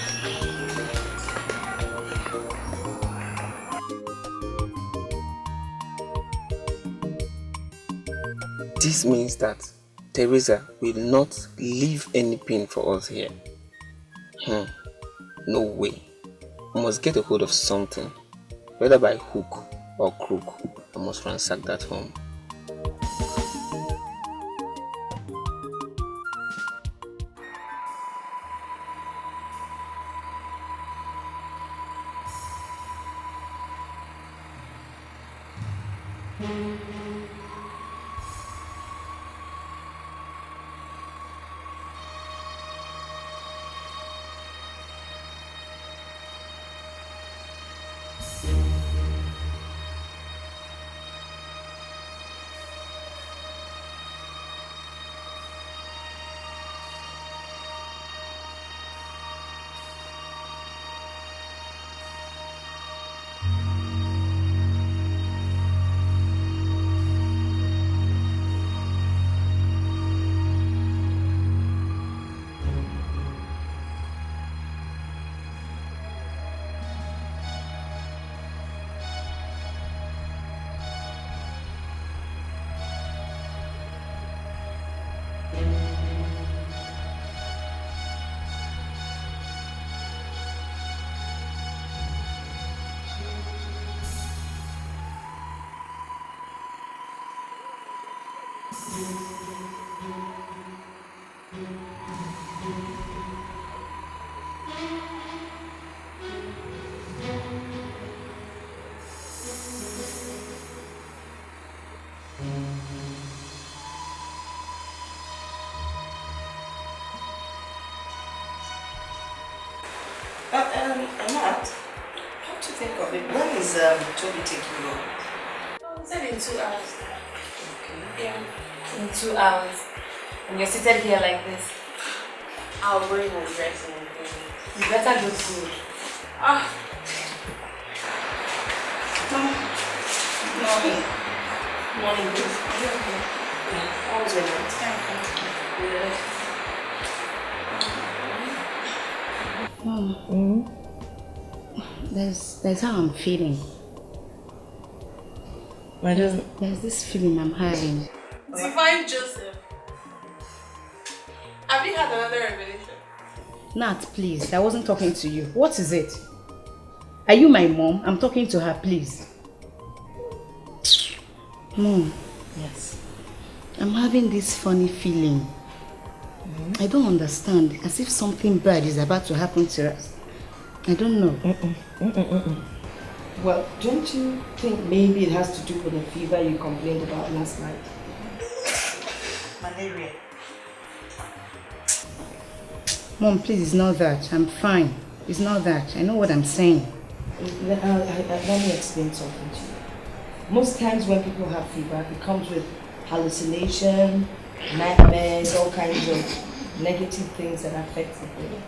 This means that Teresa will not leave any pin for us here. No way. I must get a hold of something, whether by hook or crook. I must ransack that home. Matt, come to think of it, when is Toby taking you? He said in 2 hours. Okay. Yeah, in 2 hours. And you're seated here like this. I'll go in and dress and everything. You better go to school. Morning. Morning, please. How was your night? That's how I'm feeling. There's this feeling I'm having. Divine Joseph. Have you had another revelation? Nat, please. I wasn't talking to you. What is it? Are you my mom? I'm talking to her, please. Mom. Yes. I'm having this funny feeling. I don't understand. As if something bad is about to happen to us. I don't know. Well, don't you think maybe it has to do with the fever you complained about last night? Malaria. Mom, please, it's not that. I'm fine. It's not that. I know what I'm saying. Let me explain something to you. Most times when people have fever, it comes with hallucination, nightmares, all kinds of negative things that affect the brain.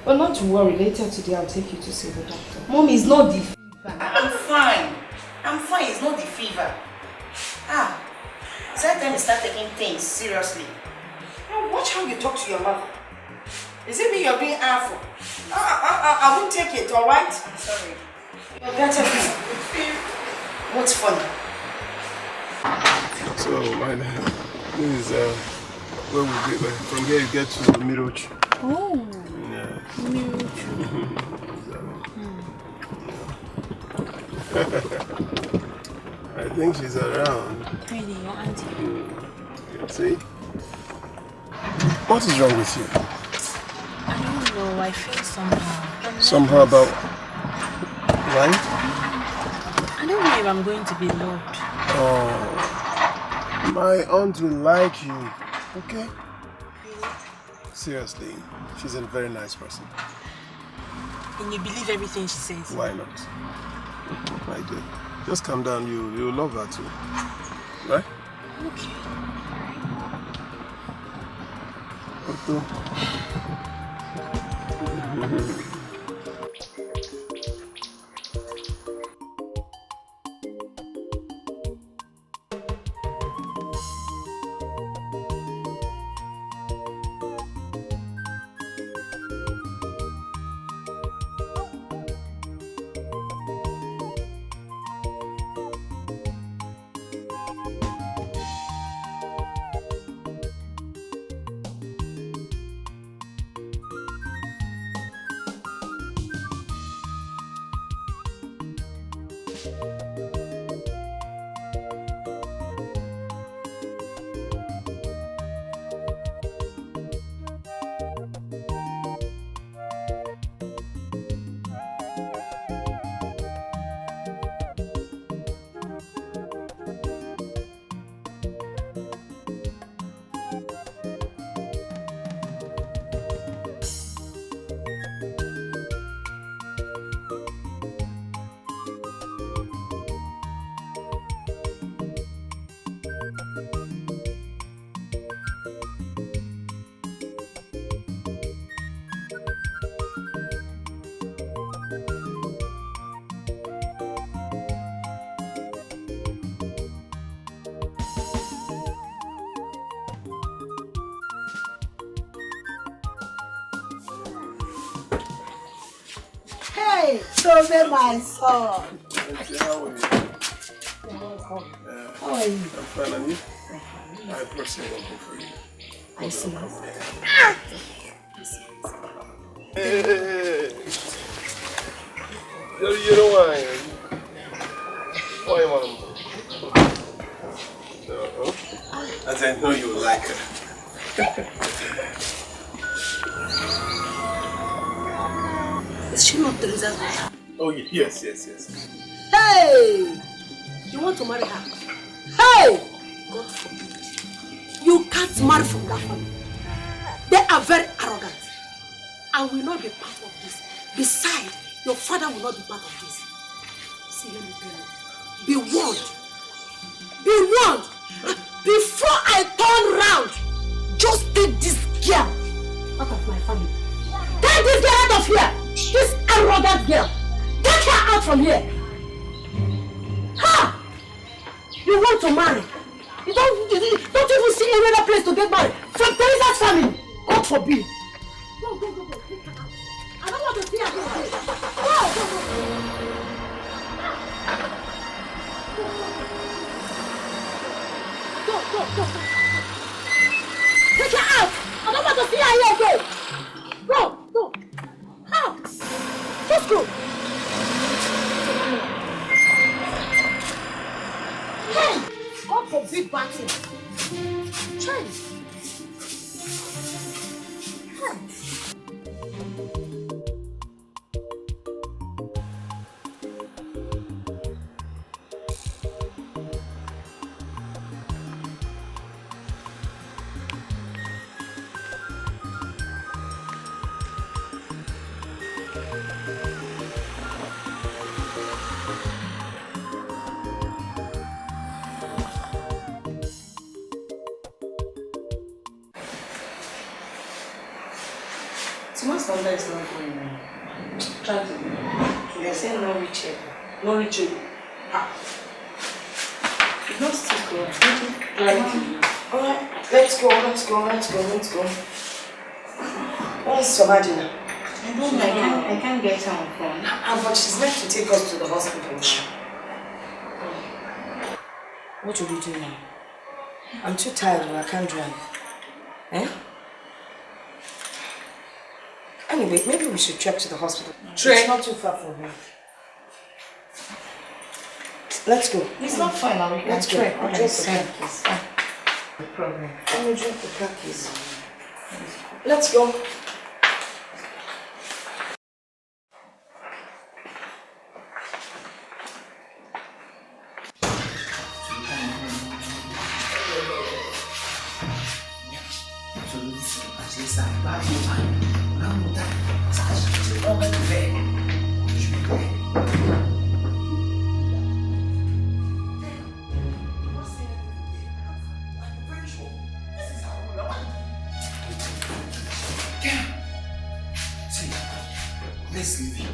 But not to worry, later today I'll take you to see the doctor. Mom, it's not the fever. I'm fine. I'm fine. It's not the fever. It's that time you start taking things seriously. Now watch how you talk to your mother. Is it me you're being awful? I won't take it, alright? I'm sorry. You're better. What's funny? So, my name is where we get like, from here you get to Miroch. Oh. Yeah. Miroch. I think she's around. Really, your auntie? See? What is wrong with you? I don't know, I feel somehow. Somehow about right? I don't know if I'm going to be loved. Oh, my aunt will like you, okay? Seriously, she's a very nice person. And you believe everything she says? Why not? I do. Just calm down, you'll love her too. Right? Okay. Hey, Tobe, my son. How are you? How are you? I'm fine, and you? I personally will go for you. I see. Hey. You know why? Why, Mom? As I know you like her. Is she not the result? Oh, yes. Hey! You want to marry her? Hey! God forbid. You can't marry from that family. They are very arrogant and will not be part of this. Besides, your father will not be part of this. See, let me tell you. Be warned. Be warned. Before I turn round, just take this girl out of my family. Take this girl out of here. This arrogant girl. Take her out from here. Ha! You want to marry? You don't even see any other place to get married. From Teresa's family. God forbid. Go. Take her out. I don't want to see her again. Go. Go. Take her out. I don't want to see her here again. Go. Out. Just go. Hey! God forbid bad things. Change. Hey! Someone's number is not going now. Try to. They say no reachable. No reachable. It's not still going. Alright, let's go. Where's somebody now? I can't get her on phone. But she's meant to take us to the hospital now. What will we do now? I'm too tired and I can't drive. Eh? Anyway, maybe we should trek to the hospital. Trek? It's not too far from here. Let's go. It's not far now. We can trek. I'll drink the car keys. No problem. Let me drink the car keys. Let's go.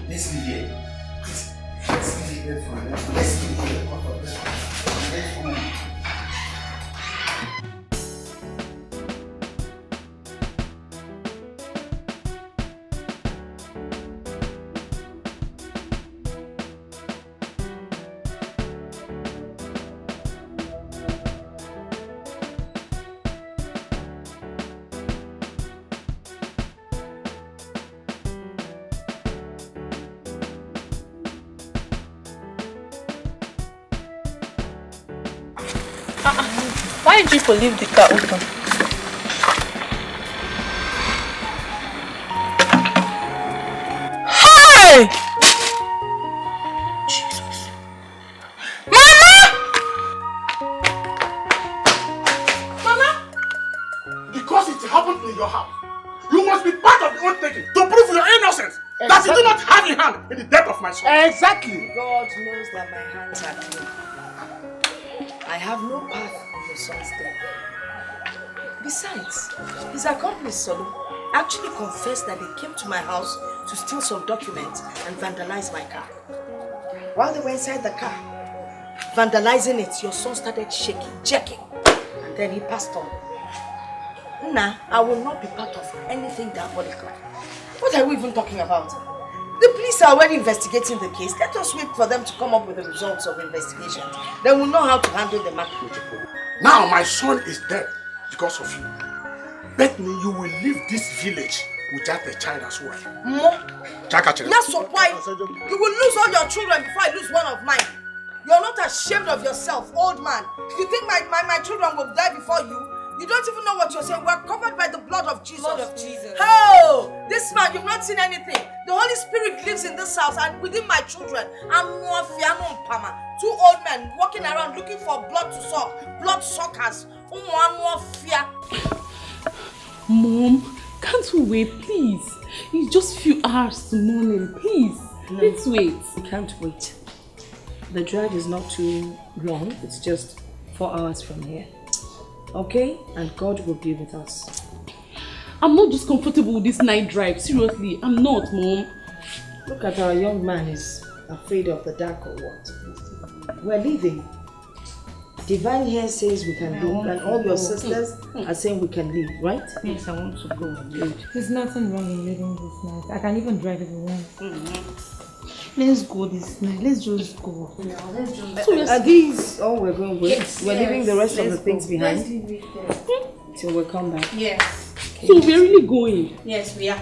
Let's leave here. Let's leave here for now. Let's leave here. Let's go. Why did you leave the car open? Hey! Jesus. Mama! Because it happened in your house, you must be part of the old taking to prove your innocence. Exactly. That you do not have a hand in the death of my son. Exactly. God knows that my hands are clean. I have no part in your son's death. Besides, his accomplice, Solo, actually confessed that they came to my house to steal some documents and vandalize my car. While they were inside the car, vandalizing it, your son started shaking, jerking, and then he passed on. Nah, I will not be part of anything diabolical. What are we even talking about? The police are already investigating the case. Let us wait for them to come up with the results of the investigation. Then we'll know how to handle the matter. Now my son is dead because of you. Bet me you will leave this village without a child as well. That's why you will lose all your children before I lose one of mine. You're not ashamed of yourself, old man. You think my children will die before you? You don't even know what you're saying. We're covered by the blood of Jesus. Blood of Jesus. Oh, this man, you've not seen anything. The Holy Spirit lives in this house and within my children. I'm Pama. 2 old men walking around looking for blood to suck. Blood suckers. Mom, can't we wait, please? It's just a few hours to morning, please. No. Let's wait. We can't wait. The drive is not too long. It's just 4 hours from here. Okay? And God will be with us. I'm not just comfortable with this night drive. Seriously, I'm not, Mom. Look at our young man is afraid of the dark or what? We're leaving. Divine here says we can leave, and all your sisters are saying we can leave, right? Yes, I want to go. Good. There's nothing wrong in leaving this night. I can even drive if you want. Let's go this night. Let's just go. Yeah, let's just So are these all we're going with? Yes, we're leaving the rest of the things behind? Let's leave it there. Till we come back. Yes. Okay. So we're really going? Yes, we are.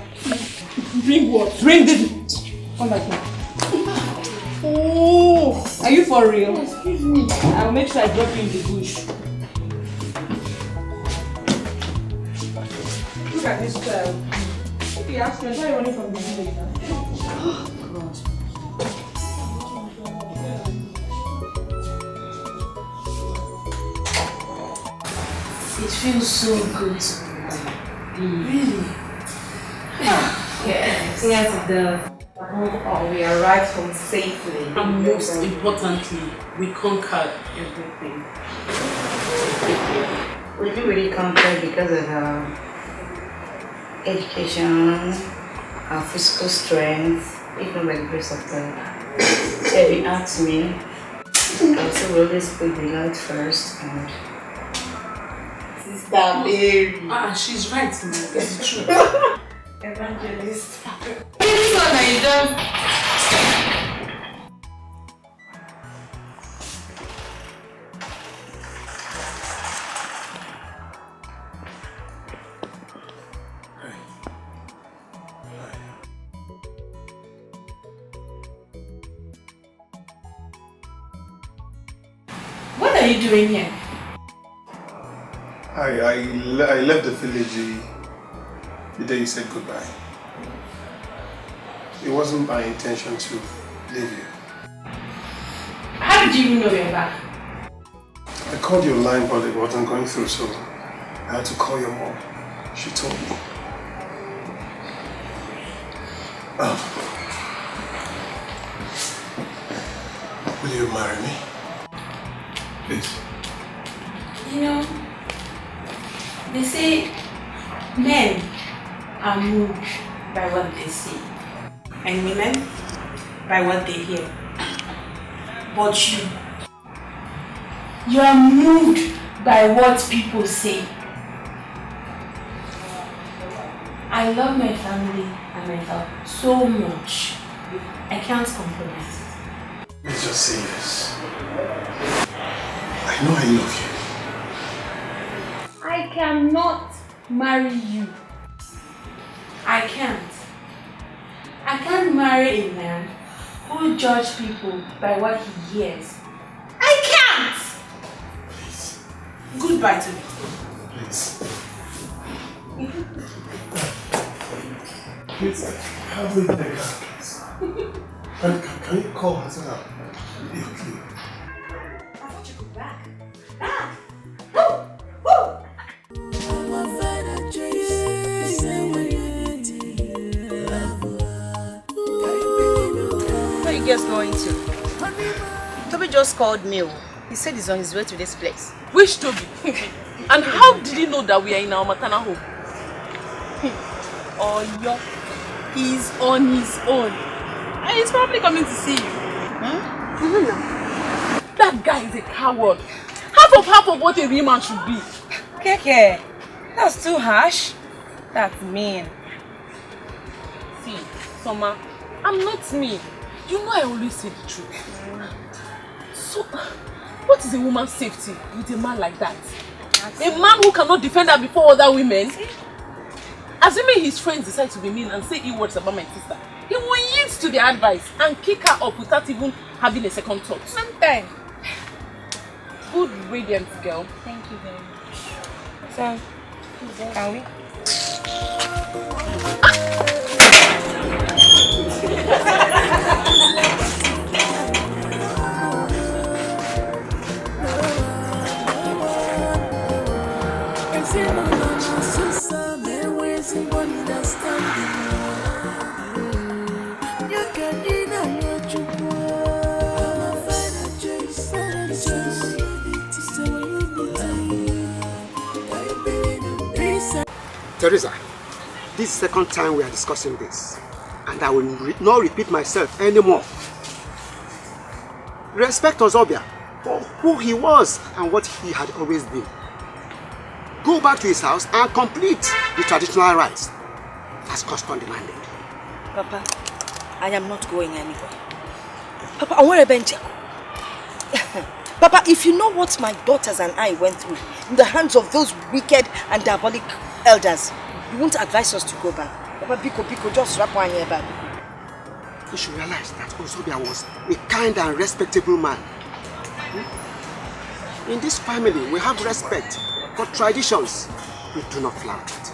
Bring what? Bring this. Come back here. Oh, are you for real? Excuse me. I'll make sure I drop you in the bush. Look at this child. Okay, ask me, why are you running from the village now? Oh, God. It feels so good to be back. Really? Yes. Yes, it does. We arrived home safely. And most importantly, we conquered everything. We didn't really conquer because of our education, our physical strength, even by the grace of God. So if you ask me, also we always put the Lord first and Sister Mary. She's right, man. It's true. Evangelist. This one I just... What are you doing here? I left the village the day you said goodbye. It wasn't my intention to leave you. How did you even know you were back? I called your line, but it wasn't going through, so I had to call your mom. She told me. Will you marry me? Please. You know, they say men are moved by what they see and women by what they hear. But you are moved by what people say. I love my family and my health so much. I can't compromise. Let's just say this. I know I love you. I cannot marry you. I can't. I can't marry a man who judges people by what he hears. I can't! Please. Goodbye to me. Please. Please, help me take her, please. Can you call her so that you're clear? I thought you could back. Back! Where you guys going to? Toby just called me. He said he's on his way to this place. Which Toby? And how did he know that we are in our maternal home? Oh, yeah. He's on his own. And he's probably coming to see you. That guy is a coward. Half of what a real man should be. Dikeh, that's too harsh. That's mean. See, Soma, I'm not mean. You know I always say the truth. So, what is a woman's safety with a man like that? A man who cannot defend her before other women? Assuming his friends decide to be mean and say ill words about my sister, he will yield to their advice and kick her up without even having a second thought. Sometimes. Good radiant girl. Thank you very much. So, can we? Teresa, this is the second time we are discussing this, and I will not repeat myself anymore. Respect Ozobia for who he was and what he had always been. Go back to his house and complete the traditional rites as custom demanded. Papa, I am not going anywhere. Papa, I want to bench. Papa, if you know what my daughters and I went through in the hands of those wicked and diabolic elders, you won't advise us to go back. Papa, Biko, just wrap one here back. You should realize that Ozobia was a kind and respectable man. In this family, we have respect for traditions. We do not flout it.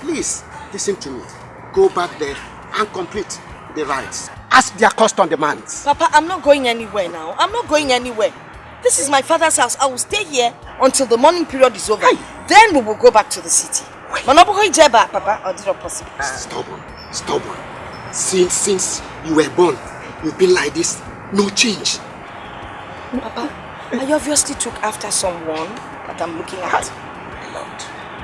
Please, listen to me. Go back there and complete the rites as their custom demands. Papa, I'm not going anywhere now. I'm not going anywhere. This is my father's house. I will stay here until the mourning period is over. Then we will go back to the city. Papa, or is it not possible? Stubborn. Since you were born, you've been like this. No change. Papa, I obviously took after someone that I'm looking at.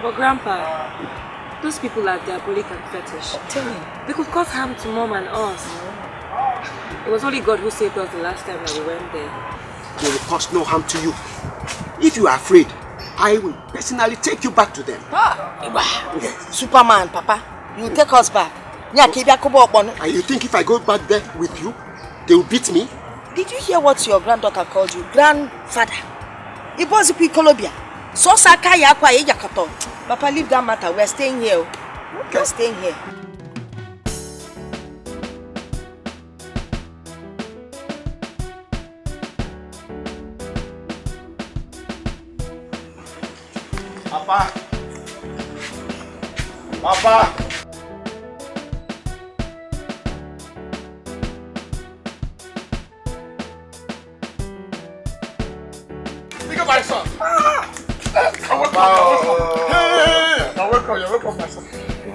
But Grandpa, those people are diabolic and fetish. Tell me. They could cause harm to Mom and us. It was only God who saved us the last time that we went there. They will cause no harm to you. If you are afraid, I will personally take you back to them. Yes. Superman, Papa, you take us back. And you think if I go back there with you, they will beat me? Did you hear what your granddaughter called you? Grandfather. It was Colobia. So Sakaya kwa Yakato. Papa, leave that matter. We're staying here. We're staying here. Papa. Papa. My son. You're welcome, my son.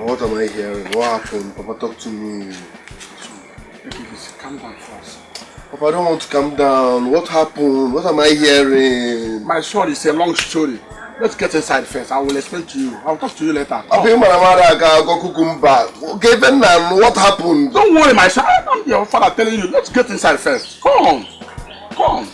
What am I hearing? What happened? Papa, talk to me. Calm down first. Papa, I don't want to calm down. What happened? What am I hearing? My son, it's a long story. Let's get inside first. I will explain to you. I'll talk to you later. Okay, then what happened? Don't worry, my son. I'm your father telling you. Let's get inside first. Come on. Come on.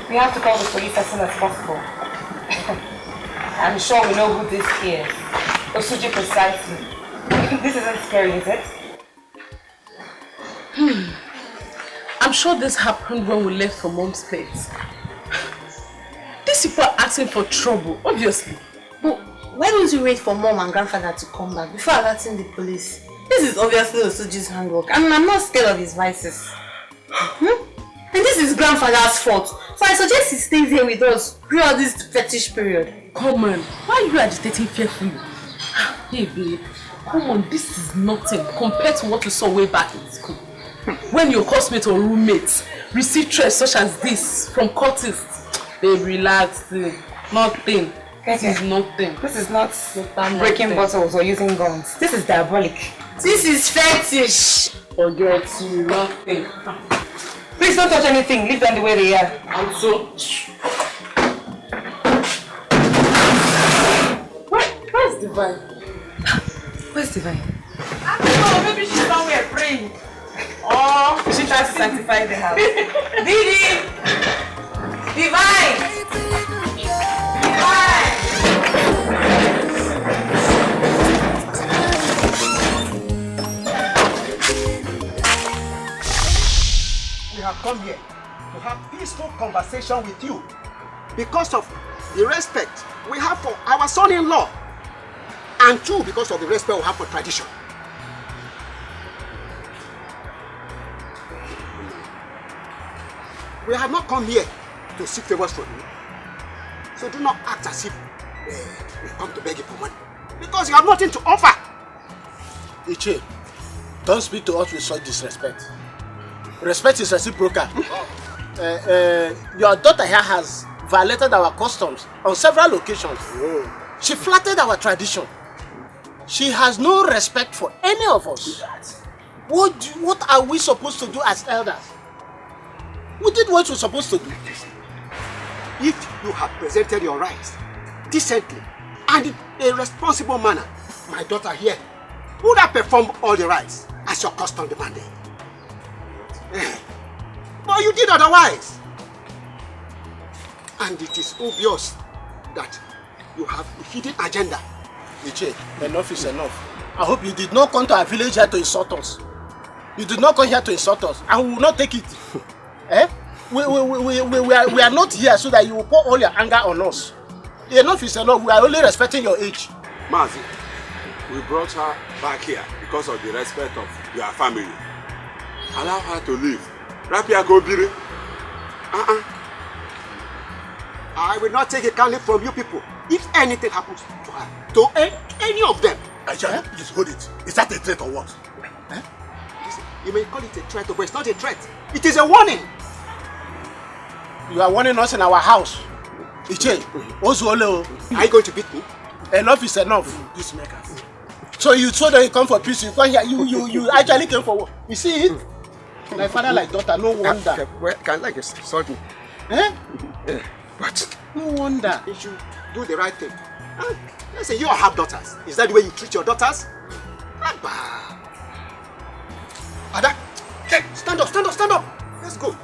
We have to call the police as soon as possible. I'm sure we know who this is. Osuji precisely. This isn't scary, is it? I'm sure this happened when we left for Mom's place. These people are asking for trouble, obviously. But why don't you wait for Mom and Grandfather to come back before alerting the police? This is obviously Osuji's handwork, and I'm not scared of his vices. And this is Grandfather's fault. So I suggest he stays here with us throughout this fetish period. Come on, why are you agitating fearfully? Hey babe, come on, this is nothing compared to what we saw way back in school. When your classmates or roommates receive threats such as this from cultists, they relax. Nothing. This is nothing. This is not breaking bottles or using guns. This is diabolic. This is fetish. Forget you, nothing. Please don't touch anything. Leave them the way they are. And so. Where's Divine? Where's Divine? I don't know. Maybe she's somewhere praying. Or she tries to sanctify the house. Didi! Divine! Divine! We have come here to have peaceful conversation with you because of the respect we have for our son-in-law, and two, because of the respect we have for tradition. We have not come here to seek favors from you, so do not act as if we come to beg you for money, because you have nothing to offer. Iche, don't speak to us with such disrespect. Respect is reciprocal. Your daughter here has violated our customs on several occasions. She flattered our tradition. She has no respect for any of us. What are we supposed to do as elders? We did what we're supposed to do. If you have presented your rights decently and in a responsible manner, my daughter here would have performed all the rites as your custom demanded. But you did otherwise. And it is obvious that you have a hidden agenda. Iche, enough is enough. I hope you did not come to our village here to insult us. You did not come here to insult us, and we will not take it. Eh? We are not here so that you will pour all your anger on us. Enough is enough. We are only respecting your age. Mazi, we brought her back here because of the respect of your family. Allow her to live. Rapia Gobiri. I will not take a candle from you people. If anything happens to her, to any of them. Aisha, please hold it. Is that a threat or what? Listen, you may call it a threat, but it's not a threat. It is a warning. You are warning us in our house. Iche, Ozuole, are you going to beat me? Enough is enough. Peacemakers. So you told that you come for peace. You come here. You actually came for war. You see it? Like father, like daughter. No wonder. Can I like something? Eh? What? No wonder. You should do the right thing. Listen, you all have daughters. Is that the way you treat your daughters? Ada, hey, stand up, stand up, stand up. Let's go.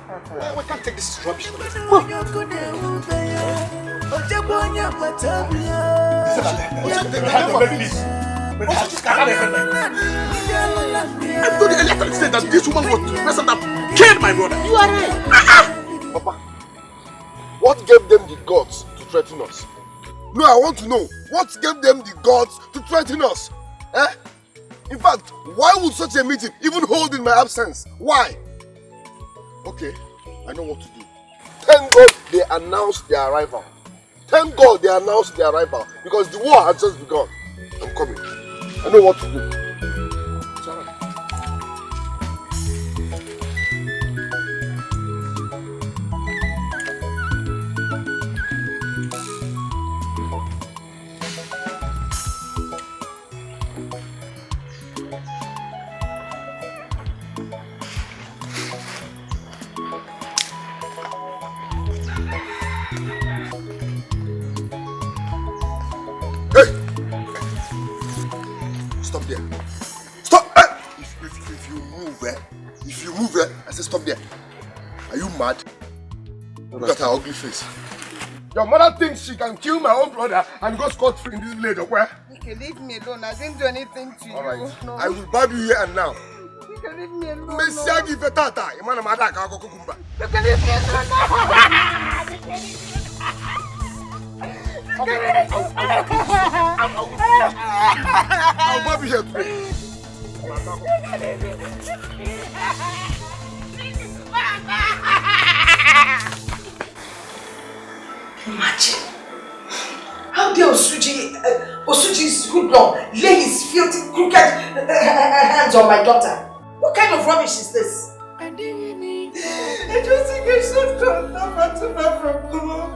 We can't take this rubbish. I told the electric said that this woman was the person that killed my brother. You are right. Papa, what gave them the guts to threaten us? No, I want to know. What gave them the guts to threaten us? Eh? In fact, why would such a meeting even hold in my absence? Why? Okay, I know what to do. Thank God they announced their arrival. Thank God they announced their arrival because the war had just begun. I'm coming. I know what to do. It's all right. Stop there. Stop! If you move, I say stop there. Are you mad? Look at her ugly face. Your mother thinks she can kill my own brother and go scot-free in this village, okay? You can leave me alone. I didn't do anything to you. Alright. No. I will barb you here and now. You can leave me alone. Messiagi Vetata. Imana Madaka Kukumba. You can leave me alone. I'll barb you here today. Imagine. How dare Osuji's hoodlum lay his filthy, crooked hands on my daughter? What kind of rubbish is this? I just think I should come back from home.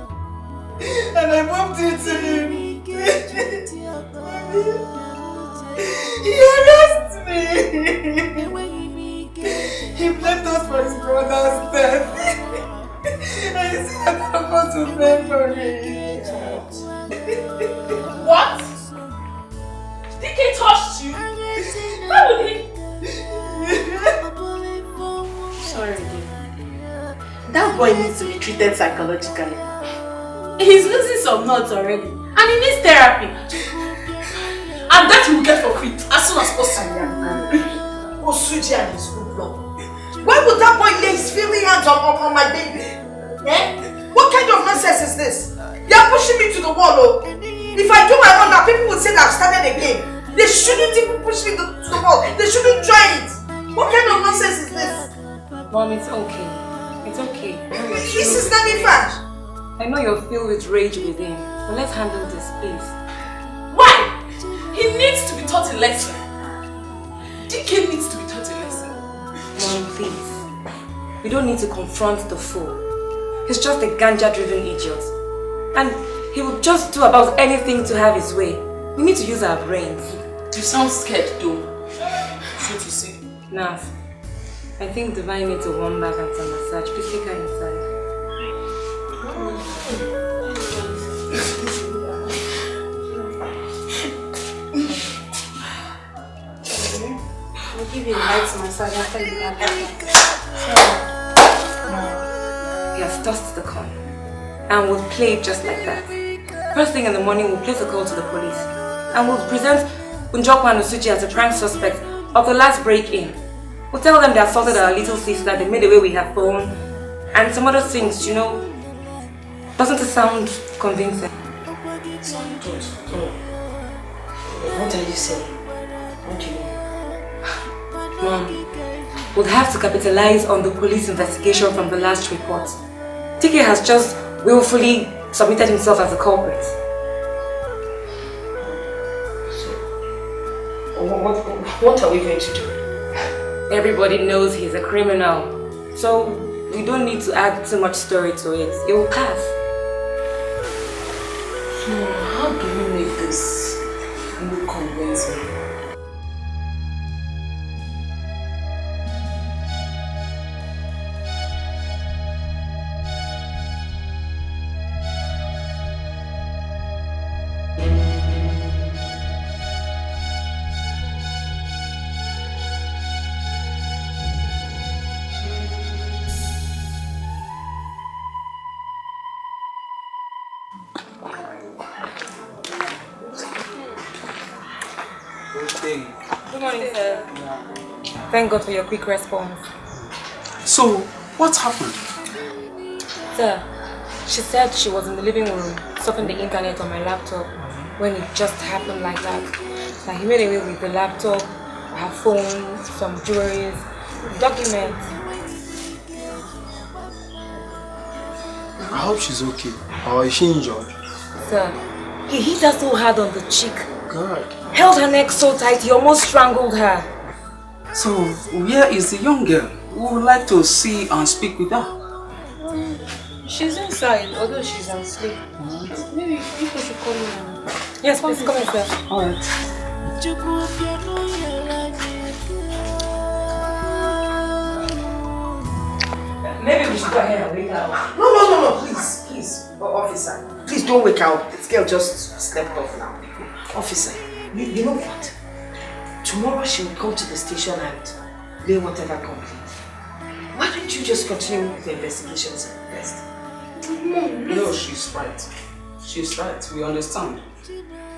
And I bumped into him. He harassed me. He blamed us for his brother's death. And he said I'm supposed to blame for it. What? Dikeh touched you? How would he? Sorry, dear. That boy needs to be treated psychologically. He's losing some nuts already. And he needs therapy. And that he will get for free as soon as possible. Osuji and his good luck. Why would that boy lay his filthy hands on my baby? Eh? What kind of nonsense is this? They are pushing me to the wall, oh. If I do my own now, people would say that I've started again. They shouldn't even push me to the wall. They shouldn't try it. What kind of nonsense is this? Mom, it's okay. It's okay. This is not in fact. I know you're filled with rage within, but let's handle this, please. Why? He needs to be taught a lesson. Dikeh needs to be taught a lesson. Mom, please. We don't need to confront the fool. He's just a ganja-driven idiot. And he will just do about anything to have his way. We need to use our brains. You sound scared though. Should you say? Nav, I think Divine needs a warm bath and some massage. Please take her inside. I'll give you a light massage after you have He has tossed the coin. And we'll play it just like that. First thing in the morning, we'll place a call to the police. And we'll present Unjokwa and Usuji as the prime suspects of the last break-in. We'll tell them they assaulted our little sister, they made away with her phone, and some other things, you know. Doesn't it sound convincing? Sound good. What are you saying? What do you mean? Mom, we'll have to capitalize on the police investigation from the last report. Dikeh has just willfully submitted himself as a culprit. What are we going to do? Everybody knows he's a criminal, so we don't need to add too much story to it. It will pass. So how do we make this look convincing? Good morning, sir. Thank God for your quick response. So, what happened? Sir, she said she was in the living room surfing the internet on my laptop when it just happened like that. That he made away with the laptop, her phone, some jewelry, documents. I hope she's okay. Or is she injured? Sir, he hit her so hard on the cheek. God. Held her neck so tight, he almost strangled her. So, where is the young girl? We would like to see and speak with her. She's inside, although she's asleep. Maybe people should come in. Yes, please come in, sir. Alright. Maybe we should go ahead and wake her up. No, please, officer. Please don't wake her up. This girl just slept off now. Officer, you know what? Tomorrow she will come to the station and lay whatever complaint. Why don't you just continue with the investigations first? No, she's right. She's right. We understand.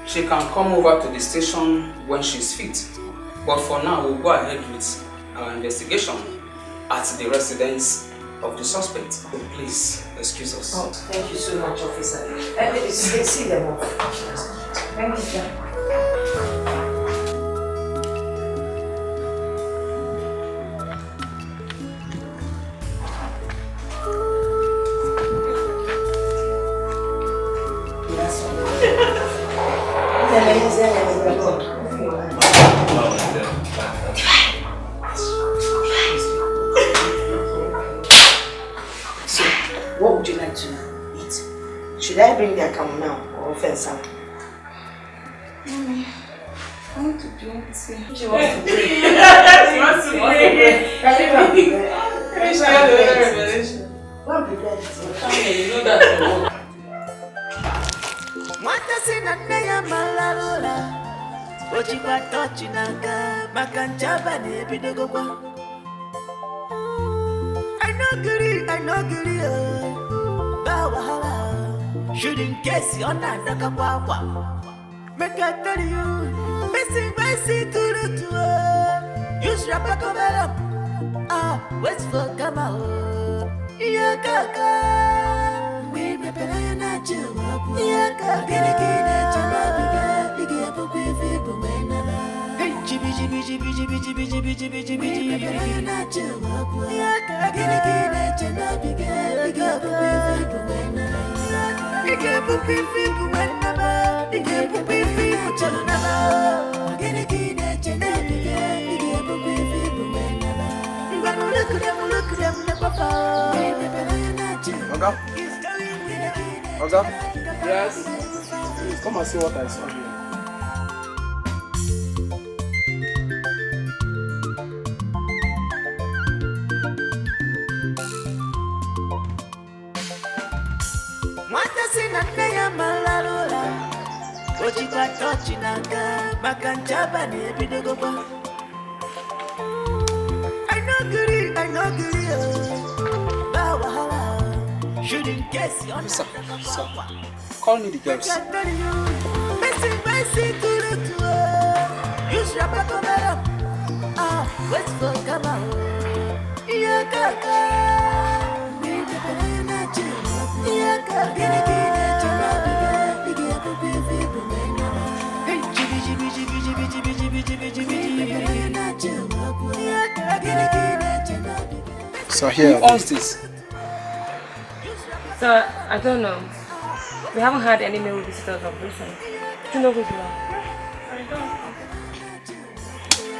She can come over to the station when she's fit. But for now, we'll go ahead with our investigation at the residence of the suspect. So please, excuse us. Oh, thank you so much, officer. See them off. Thank you, sir. So, what would you like to eat? Should I bring the account now or offense her? Mommy, I want to drink tea. She wants to drink. She wants to drink. Can you have You know that. I know giri, Bawahala. Shooting case, you're not a kawawa. Make I tell you, missing my seat to the tour. Use Rapacovera. West for Kamau. Yakaka. We may pay a natural. Yaka, get a kid at your Oga? Yes? Please come and see what I saw here. I know giri, Bawahala. Shooting case, you're not Sir, call me the girls. Wait for come out. Yeah, kaka. Yeah, kaka. So here. Who owns this? So, I don't know. We haven't had any male visitors of recent. Do you know who you are? I don't.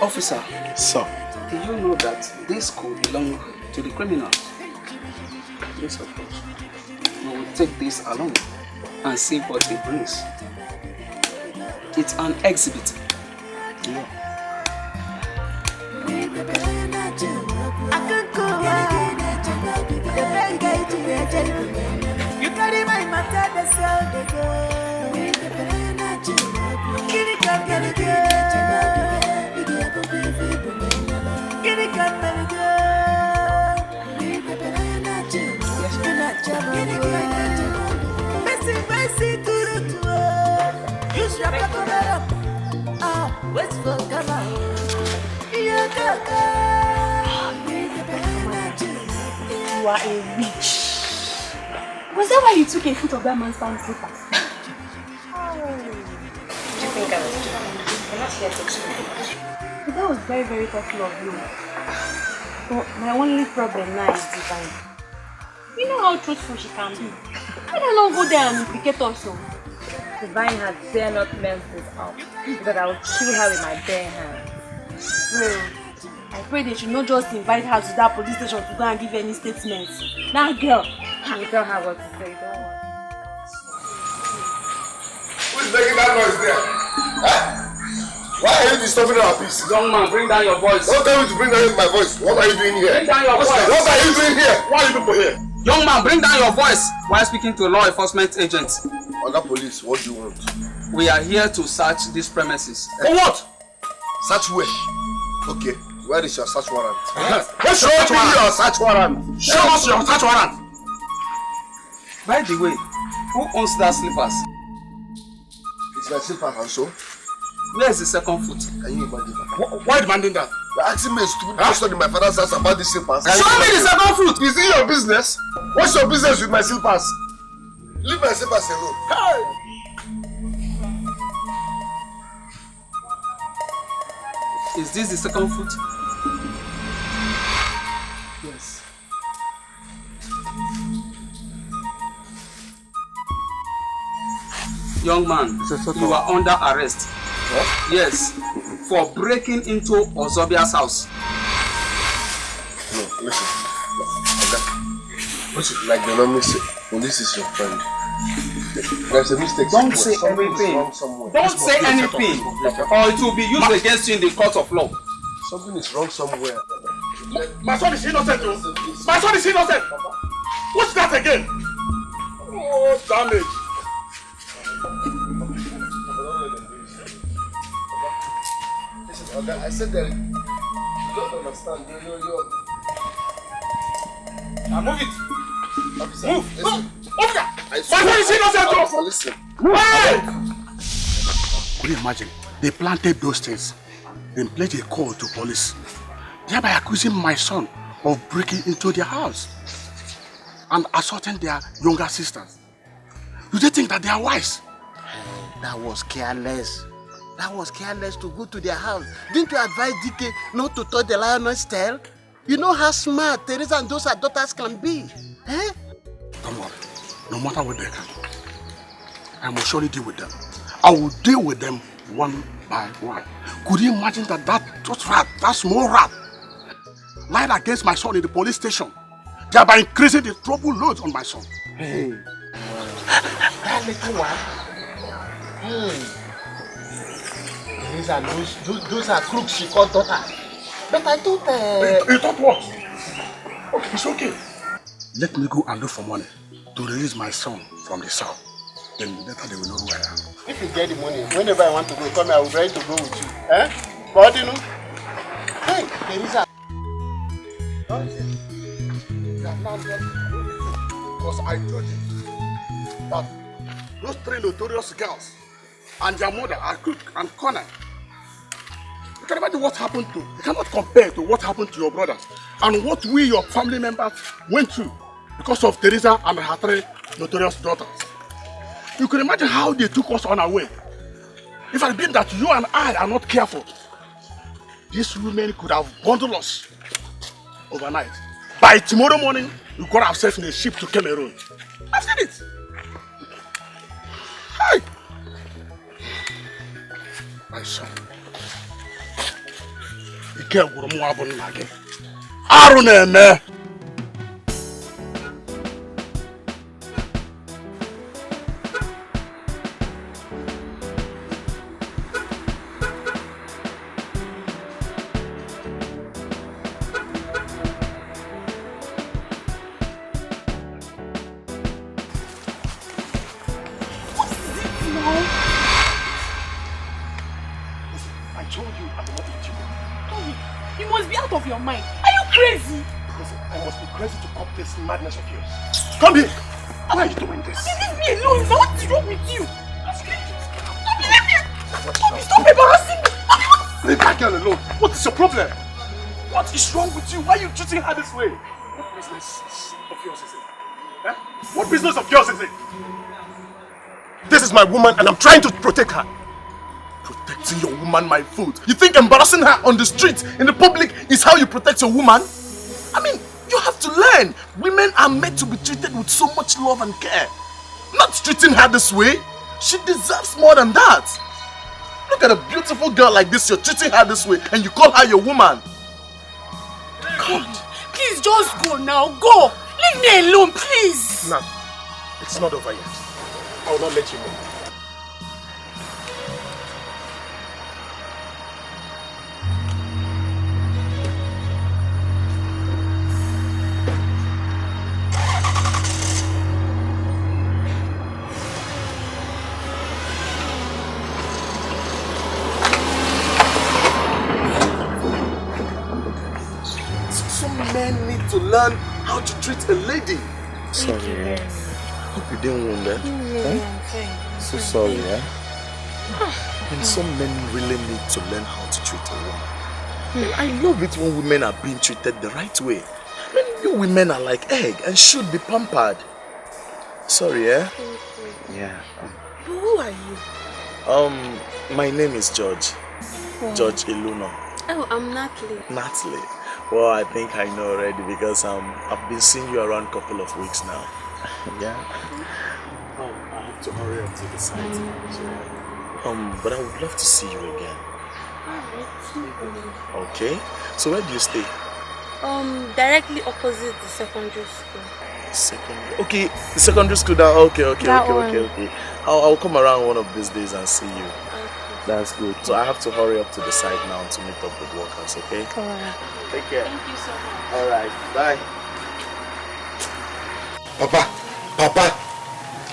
Officer. Sir. Do you know that this could belong to the criminals? Yes, of course. We will take this along and see what it brings. It's an exhibit. Yeah. You carry my matter, the sound they go. Get it up, get it up. Get it up, get it You are a witch. Was that why you took a foot of that man's fine slippers? What do you think I was doing? I'm not here to explain. That was very, very thoughtful of you. But my only problem now is Divine. You know how truthful she can be. I don't know, go there and implicate us. Divine had dare not mess this up, because I will kill her with my bare hands. Well, I pray they should not just invite her to that police station to go and give any statements. Now, girl, I'll tell her what to say, don't worry. Who's making that noise there? Huh? Why are you disturbing our peace? Young man, bring down your voice. Don't tell me to bring down my voice. What are you doing here? Bring down your voice. What are you doing here? Why are you people here? Young man, bring down your voice while speaking to law enforcement agents. Other police, what do you want? We are here to search these premises. For what? Search where? Okay, where is your search warrant? Show me your search warrant. Show us your search warrant. By the way, who owns that slippers? It's my slippers and so? Where is the second foot? Can you imagine that? Why demanding that? You're asking me a stupid question in my father's house about the slippers. Show me the second foot! Is it your business? What's your business with my slippers? Leave my slippers alone. Hey! Is this the second foot? Yes. Young man, you are under arrest. What? Yes, for breaking into Ozobia's house. No, listen. Okay. Listen, like the normally say, police is your friend. There's a mistake. Don't say anything. Don't say anything, or it will be used against you in the court of law. Something is wrong somewhere. My son is innocent, though. My son is innocent. What's that again? Oh, damage. Listen, okay, I said that you don't understand. Now move it. Officer, move. Listen. Officer. My son is innocent, though. Officer, listen. Hey! Could you imagine? They planted those things. Then played a call to police, thereby accusing my son of breaking into their house and assaulting their younger sisters. Do they think that they are wise? That was careless. That was careless to go to their house. Didn't you advise Dikeh not to touch the lioness tail? You know how smart Teresa and those her daughters can be. Eh? Don't worry. No matter what they can, I will surely deal with them. I will deal with them one by one. Could you imagine that small rat lied against my son in the police station, thereby increasing the trouble loads on my son? Hey, that little one. Those are crooks she called daughter. But I thought. You thought what? Okay, it's okay. Let me go and look for money to release my son from the cell. Then later they will know who I am. If you get the money, whenever I want to go, come here, I will be ready to go with you. Eh? But you know, hey, Teresa. Because I told you that those three notorious girls and their mother are crook and corner. You can imagine what happened to, you cannot compare to what happened to your brothers and what we, your family members, went through because of Teresa and her 3 notorious daughters. You can imagine how they took us on our way. If it had been that you and I are not careful, these women could have bundled us overnight. By tomorrow morning, we got ourselves in a ship to Cameroon. I've seen it. Hey! My son. Dikeh gwuru m abụ nna gị. Arụ na-eme. Madness of yours. Come here! Why are you doing this? Leave me alone! What is wrong with you? Stop embarrassing me! Leave that girl alone. What is your problem? What is wrong with you? Why are you treating her this way? What business of yours is it? Eh? What business of yours is it? This is my woman and I'm trying to protect her. Protecting your woman, my foot. You think embarrassing her on the street, in the public, is how you protect your woman? I mean, you have to learn. Women are meant to be treated with so much love and care. Not treating her this way. She deserves more than that. Look at a beautiful girl like this. You're treating her this way and you call her your woman. God, please just go now. Go. Leave me alone, please. No, it's not over yet. I will not let you go. Men need to learn how to treat a lady. Sorry, hope you didn't wound that. So sorry, And some men really need to learn how to treat a woman. I love it when women are being treated the right way. I mean, you women are like egg and should be pampered. Sorry, Yeah. But who are you? My name is George. George Iluno. Oh, I'm Natalie. Natalie. Well, I think I know already because I've been seeing you around a couple of weeks now. Yeah. I have to hurry up to the site. But I would love to see you again. Okay. So where do you stay? Directly opposite the secondary school. Secondary. Okay, the secondary school down. Okay. I'll come around one of these days and see you. That's good. So I have to hurry up to the site now to meet up with workers, okay? Alright. Take care. Thank you so much. Alright, bye. Papa,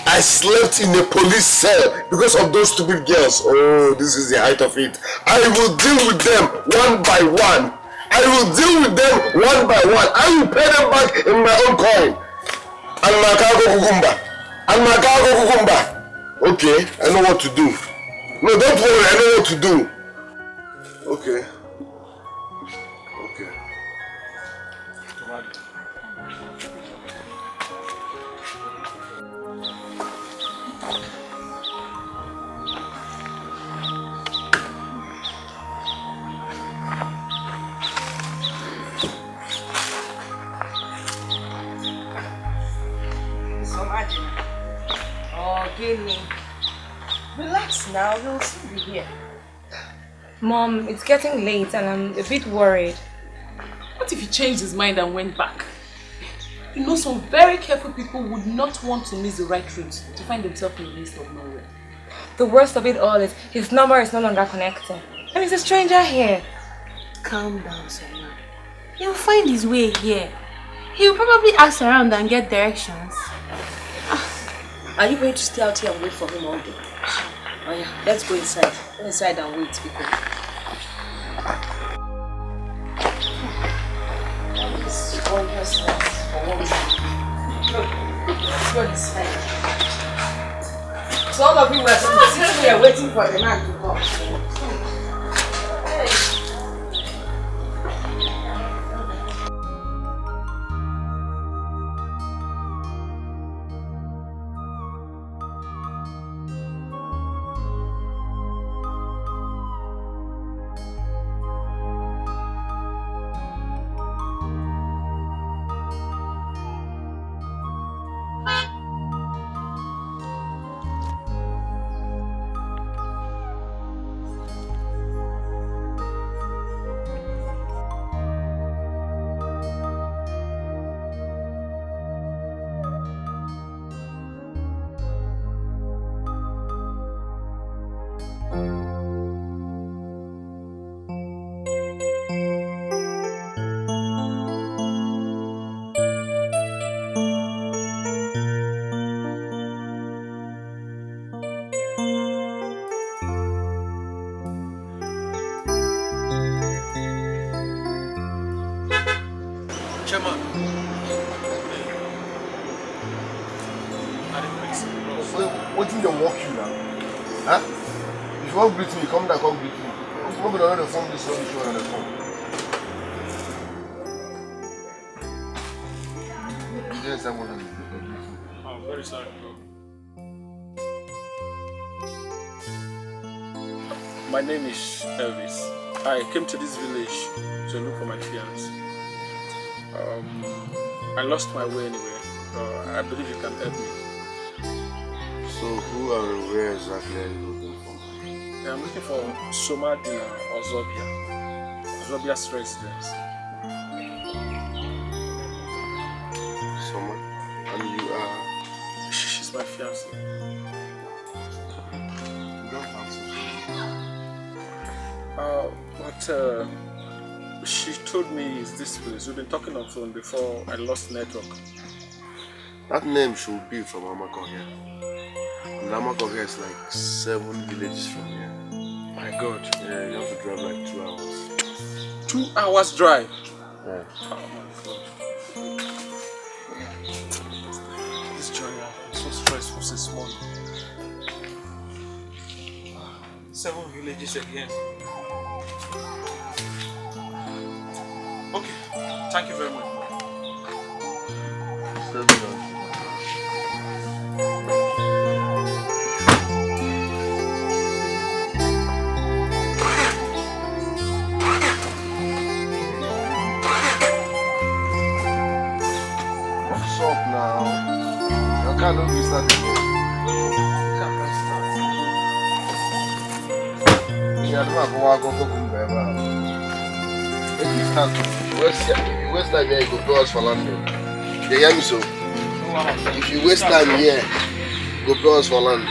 I slept in a police cell because of those stupid girls. Oh, this is the height of it. I will deal with them one by one. I will pay them back in my own coin. Almakago Kukumba. Okay, I know what to do. No, don't worry, I know what to do. Okay. Relax now, he'll soon be here. Mom, it's getting late and I'm a bit worried. What if he changed his mind and went back? You know, some very careful people would not want to miss the right route to find themselves in the midst of nowhere. The worst of it all is his number is no longer connected. And he's a stranger here. Calm down, Selma. He'll find his way here. He'll probably ask around and get directions. Are you going to stay out here and wait for him all day? Oh yeah, let's go inside. Go inside and wait, people. Let's go inside. So all of you were sitting here waiting for the man to come. Hey. Chairman. What in the walk you now? Huh? If you want to greet me, come down, come greet me. I'm going to run the phone this one, this one, and the phone. Yes, I'm going to greet you. I'm very sorry, bro. My name is Elvis. I came to this village to look for my fiance. I lost my way anyway. I believe you can help me. So who and where exactly are you looking for? Yeah, I'm looking for Somadina Ozobia. Ozobia's residence. Someone? And you are? She's my fiance. You don't answer. But she told me it's this place. We've been talking on phone before I lost network. That name should be from Amako here. And Amako here is like 7 villages from here. My God. Yeah, you have to drive like 2 hours. 2 hours drive? Yeah. Oh my God. This journey has been so stressful since morning. 7 villages again. Okay, thank you very much. What's up now? You can't do this anymore. Yeah, I don't know how to go from if you start to waste time here, you go pay us for land. You hear me so? If you waste time here, you go pay us for land.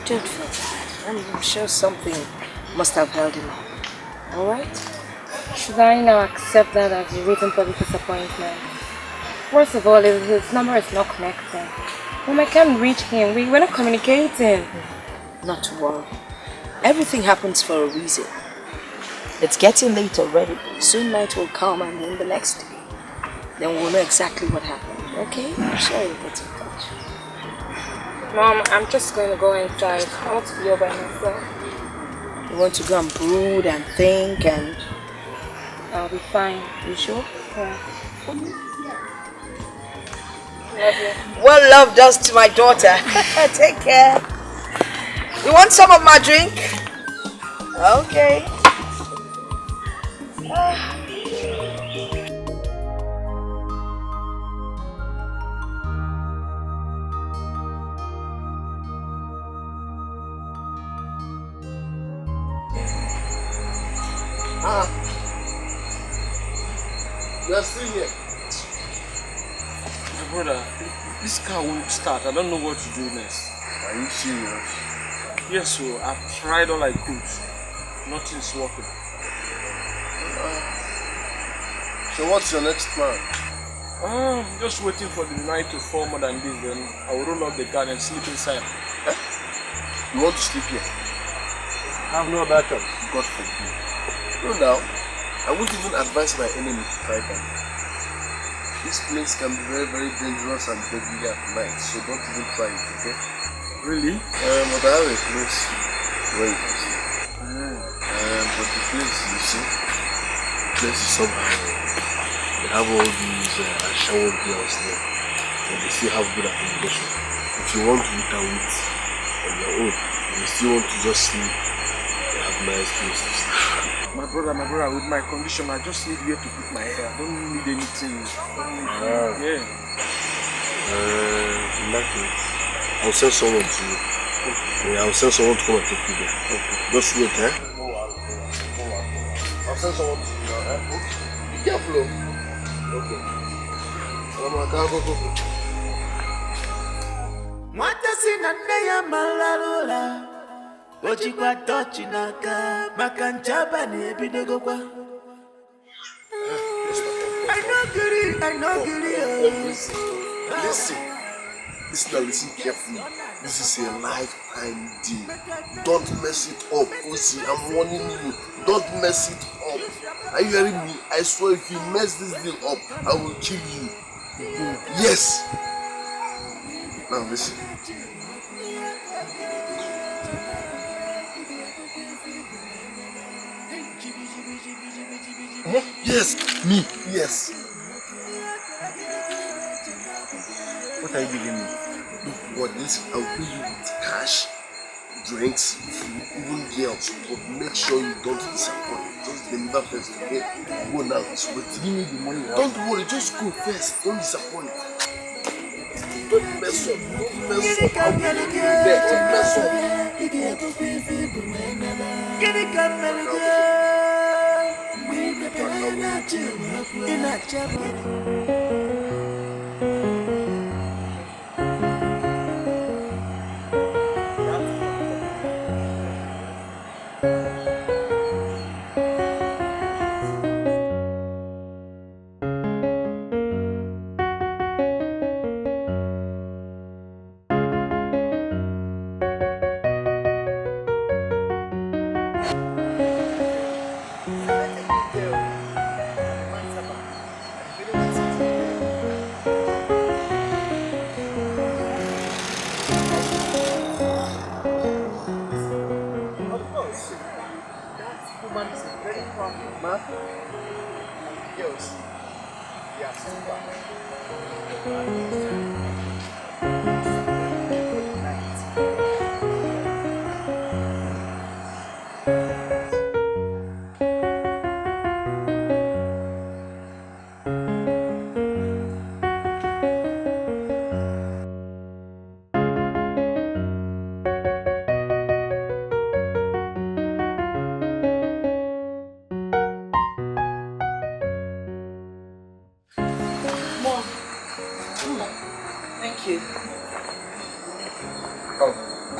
Don't feel bad. I'm sure something must have held him up. Alright? Should I now accept that as a reason for the disappointment? First of all, his number is not connecting. When I can't reach him, we're not communicating. Not to worry. Everything happens for a reason. It's getting late already. Soon night will come and then the next day. Then we'll know exactly what happened. Okay? I'm sure you'll get in touch. Mom, I'm just going to go inside. I want to be all by myself. You want to go and brood and think and... I'll be fine. You sure? Yeah. Love you. What love does to my daughter. Take care. You want some of my drink? Okay. You are still here. My brother, this car won't start. I don't know what to do next. Are you serious? Yes, so I've tried all I could. Nothing's working. So what's your next plan? Just waiting for the night to fall more than this, then I will roll up the car and sleep inside. You want to sleep here? I have no other choice. God forbid. No, now, I wouldn't even advise my enemy to try that. This place can be very, very dangerous and deadly at night, so don't even try it, okay? Really? But I have a place where you can sleep. But the place, you see, the place is somehow. They have all these shower girls there, and they still have good accommodation. If you want to eat and eat on your own, and you still want to just sleep, they have nice places. My brother, with my condition, I just need where to put my hair. I don't need anything. Yeah. In that case, I'll send someone to you. Yeah, I'll send someone to come and take you there. Okay. Just wait, eh? I'll send someone to you now, eh? Be careful. Okay. Go. Mwata sina neya malalula Ojikwa touch naka, makanchaba ne bidogokwa. I know Listen, listen carefully. This is a lifetime deal. Don't mess it up. Listen, I'm warning you. Don't mess it up. Are you hearing me? I swear if you mess this deal up, I will kill you. Yes. Now listen. Yes, me, yes. What are you giving me? Look, what this? I'll pay you with cash, drinks, food, even girls. But make sure you don't disappoint. Just deliver first, okay? Go now. So give me the money. Don't worry, just go first. Don't disappoint. Don't mess up. Don't mess up. I'll pay you there. Don't mess up.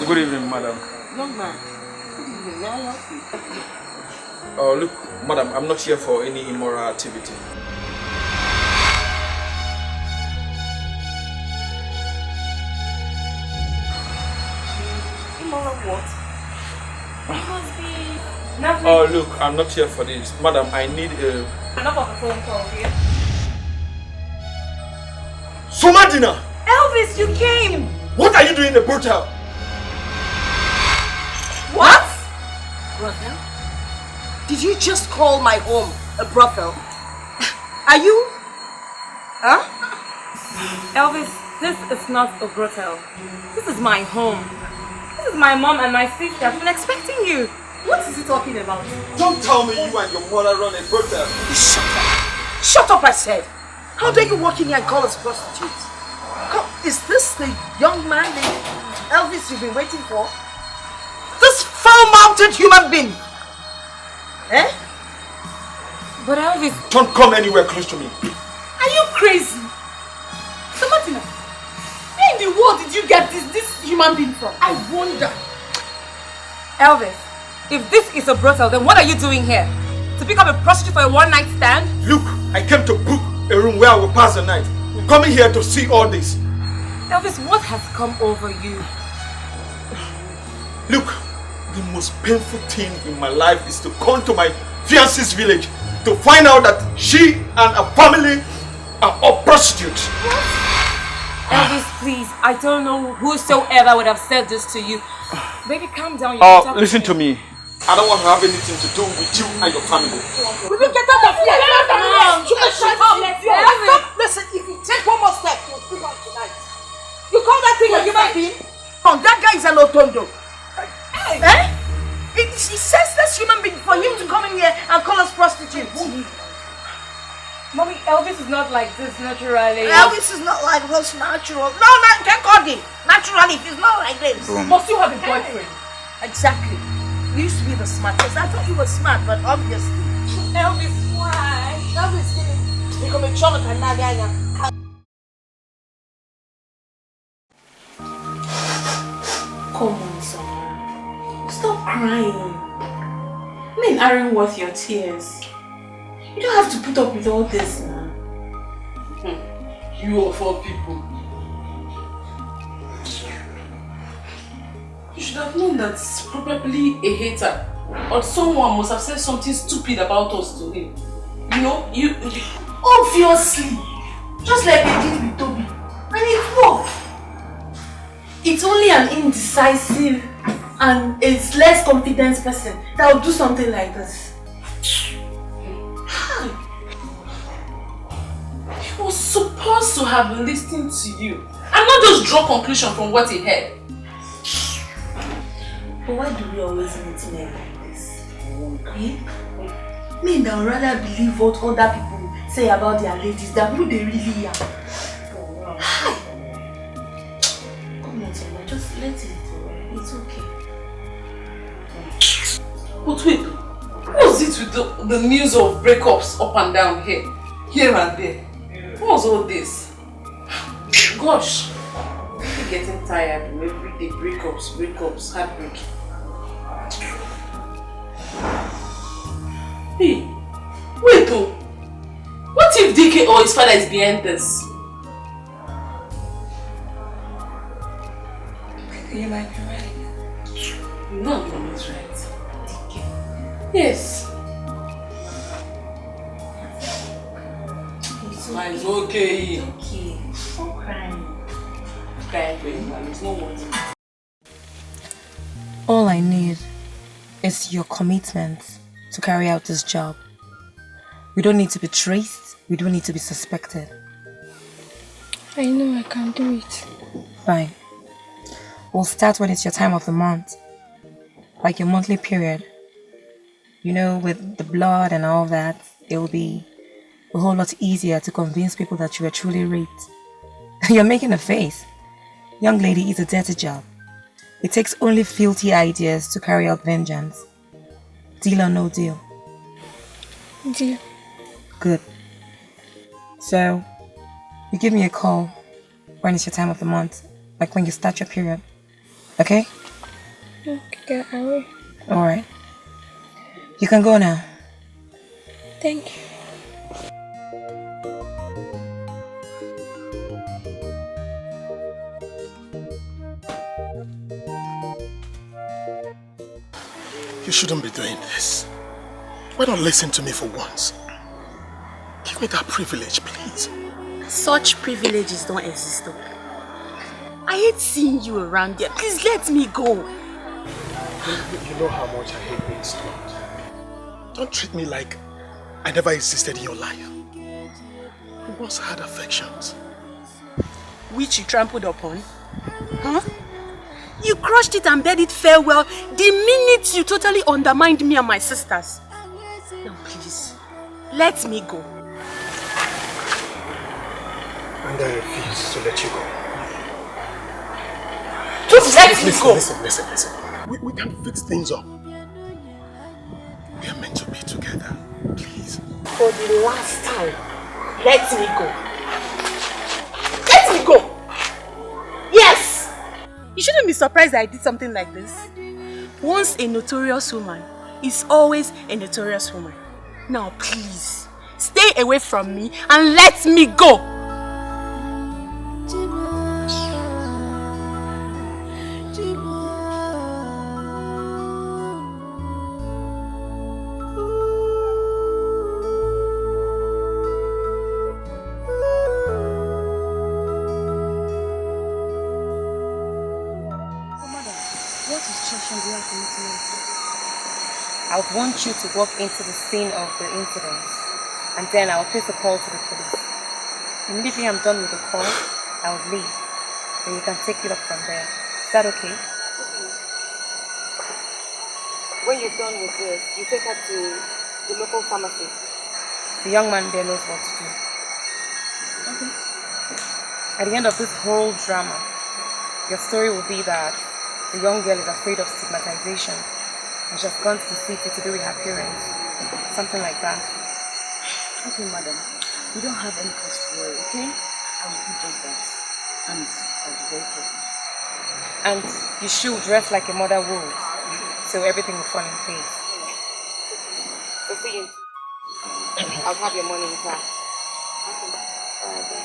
Good evening, madam. Young man, good evening. May I help you? Oh, look, madam, I'm not here for any immoral activity. Immoral what? It must be nothing. Oh, look, I'm not here for this. Madam, I need a... Enough of a phone call here. Somadina! Elvis, you came! What are you doing in the brothel? What? Brothel? Did you just call my home a brothel? Are you? Huh? Elvis, this is not a brothel. This is my home. This is my mom and my sister. I've been expecting you. What is he talking about? Don't tell me you and your mother run a brothel. Shut up. Shut up, I said. How dare you walk in here and call us prostitutes? Come, is this the young man, the Elvis you've been waiting for? This foul-mouthed human being! Eh? But Elvis... Don't come anywhere close to me. Are you crazy? So Martina, where in the world did you get this human being from? I wonder. Elvis, if this is a brothel, then what are you doing here? To pick up a prostitute for a one-night stand? Look, I came to book a room where I will pass the night. I'm coming here to see all this. Elvis, what has come over you? Look, the most painful thing in my life is to come to my fiance's village to find out that she and her family are all prostitutes. What? Elvis, please, I don't know whosoever would have said this to you. Baby, calm down. Listen to me. I don't want to have anything to do with you and your family. We will get out of here. Listen, if you take one more step, you'll see one tonight. You call that thing a human being? Oh, that guy is an otondo. Hey. Eh? It's senseless human being for him to come in here and call us prostitutes. Mommy, Elvis is not like this naturally. Elvis is not like this natural. No, can't call him. Naturally, he's not like this. Must you have a boyfriend? Exactly. You used to be the smartest. I thought you were smart, but obviously. Elvis, why? Elvis, you come and show me. Come on, Sarah. Stop crying. Men aren't worth your tears. You don't have to put up with all this now. You of all people. You should have known that it's probably a hater. Or someone must have said something stupid about us to him. You know, you obviously. Just like they did with Toby. And it worked. It's only an indecisive and a less confident person that will do something like this. He was supposed to have listened to you and not just draw conclusion from what he heard. But why do we always meet men like this? Men that would rather believe what other people say about their ladies than who they really are. Hi. Come on, someone, just let it go. It's okay. But wait, what's it with the news of breakups up and down here and there? What was all this? Gosh, I'm getting tired of every day breakups, heartbreak. Hey, wait though. What if Dikeh or his father is behind this? You might be right. No, I'm not right. Dikeh. Yes. It's okay. It's okay. Stop crying. Crying for anyone, it's not worth it. All I need is your commitment to carry out this job. We don't need to be traced. We don't need to be suspected. I know I can do it. Fine. We'll start when it's your time of the month. Like your monthly period. You know, with the blood and all that, it will be a whole lot easier to convince people that you were truly raped. You're making a face. Young lady, it's a dirty job. It takes only filthy ideas to carry out vengeance. Deal or no deal? Deal. Good. So, you give me a call when it's your time of the month. Like when you start your period. Okay? Okay, I will. Alright. You can go now. Thank you. You shouldn't be doing this. Why not listen to me for once? Give me that privilege, please. Such privileges don't exist though. I hate seeing you around there. Please let me go. You know how much I hate being stopped. Don't treat me like I never existed in your life. We once had affections. Which you trampled upon? Huh? You crushed it and bade it farewell the minute you totally undermined me and my sisters. Now please, let me go. And I refuse to let you go. Just let me go! Listen. We can fix things up. We are meant to be together. Please. For the last time, let me go. Let me go! Yes! You shouldn't be surprised that I did something like this. Once a notorious woman is always a notorious woman. Now please, stay away from me and let me go! I would want you to walk into the scene of the incident and then I will place a call to the police. Immediately I'm done with the call, I would leave. Then you can take it up from there. Is that okay? When you're done with this, you take her to the local pharmacy. The young man there knows what to do. Okay. At the end of this whole drama, your story will be that the young girl is afraid of stigmatization and she has gone to the city to be with her parents. Something like that. Okay, madam. You don't have any cause to worry, okay? I will do just that. And I'll be very careful. And you should dress like a mother would. until everything will fall in place. So see you. I'll have your money in class. Okay. All right, then.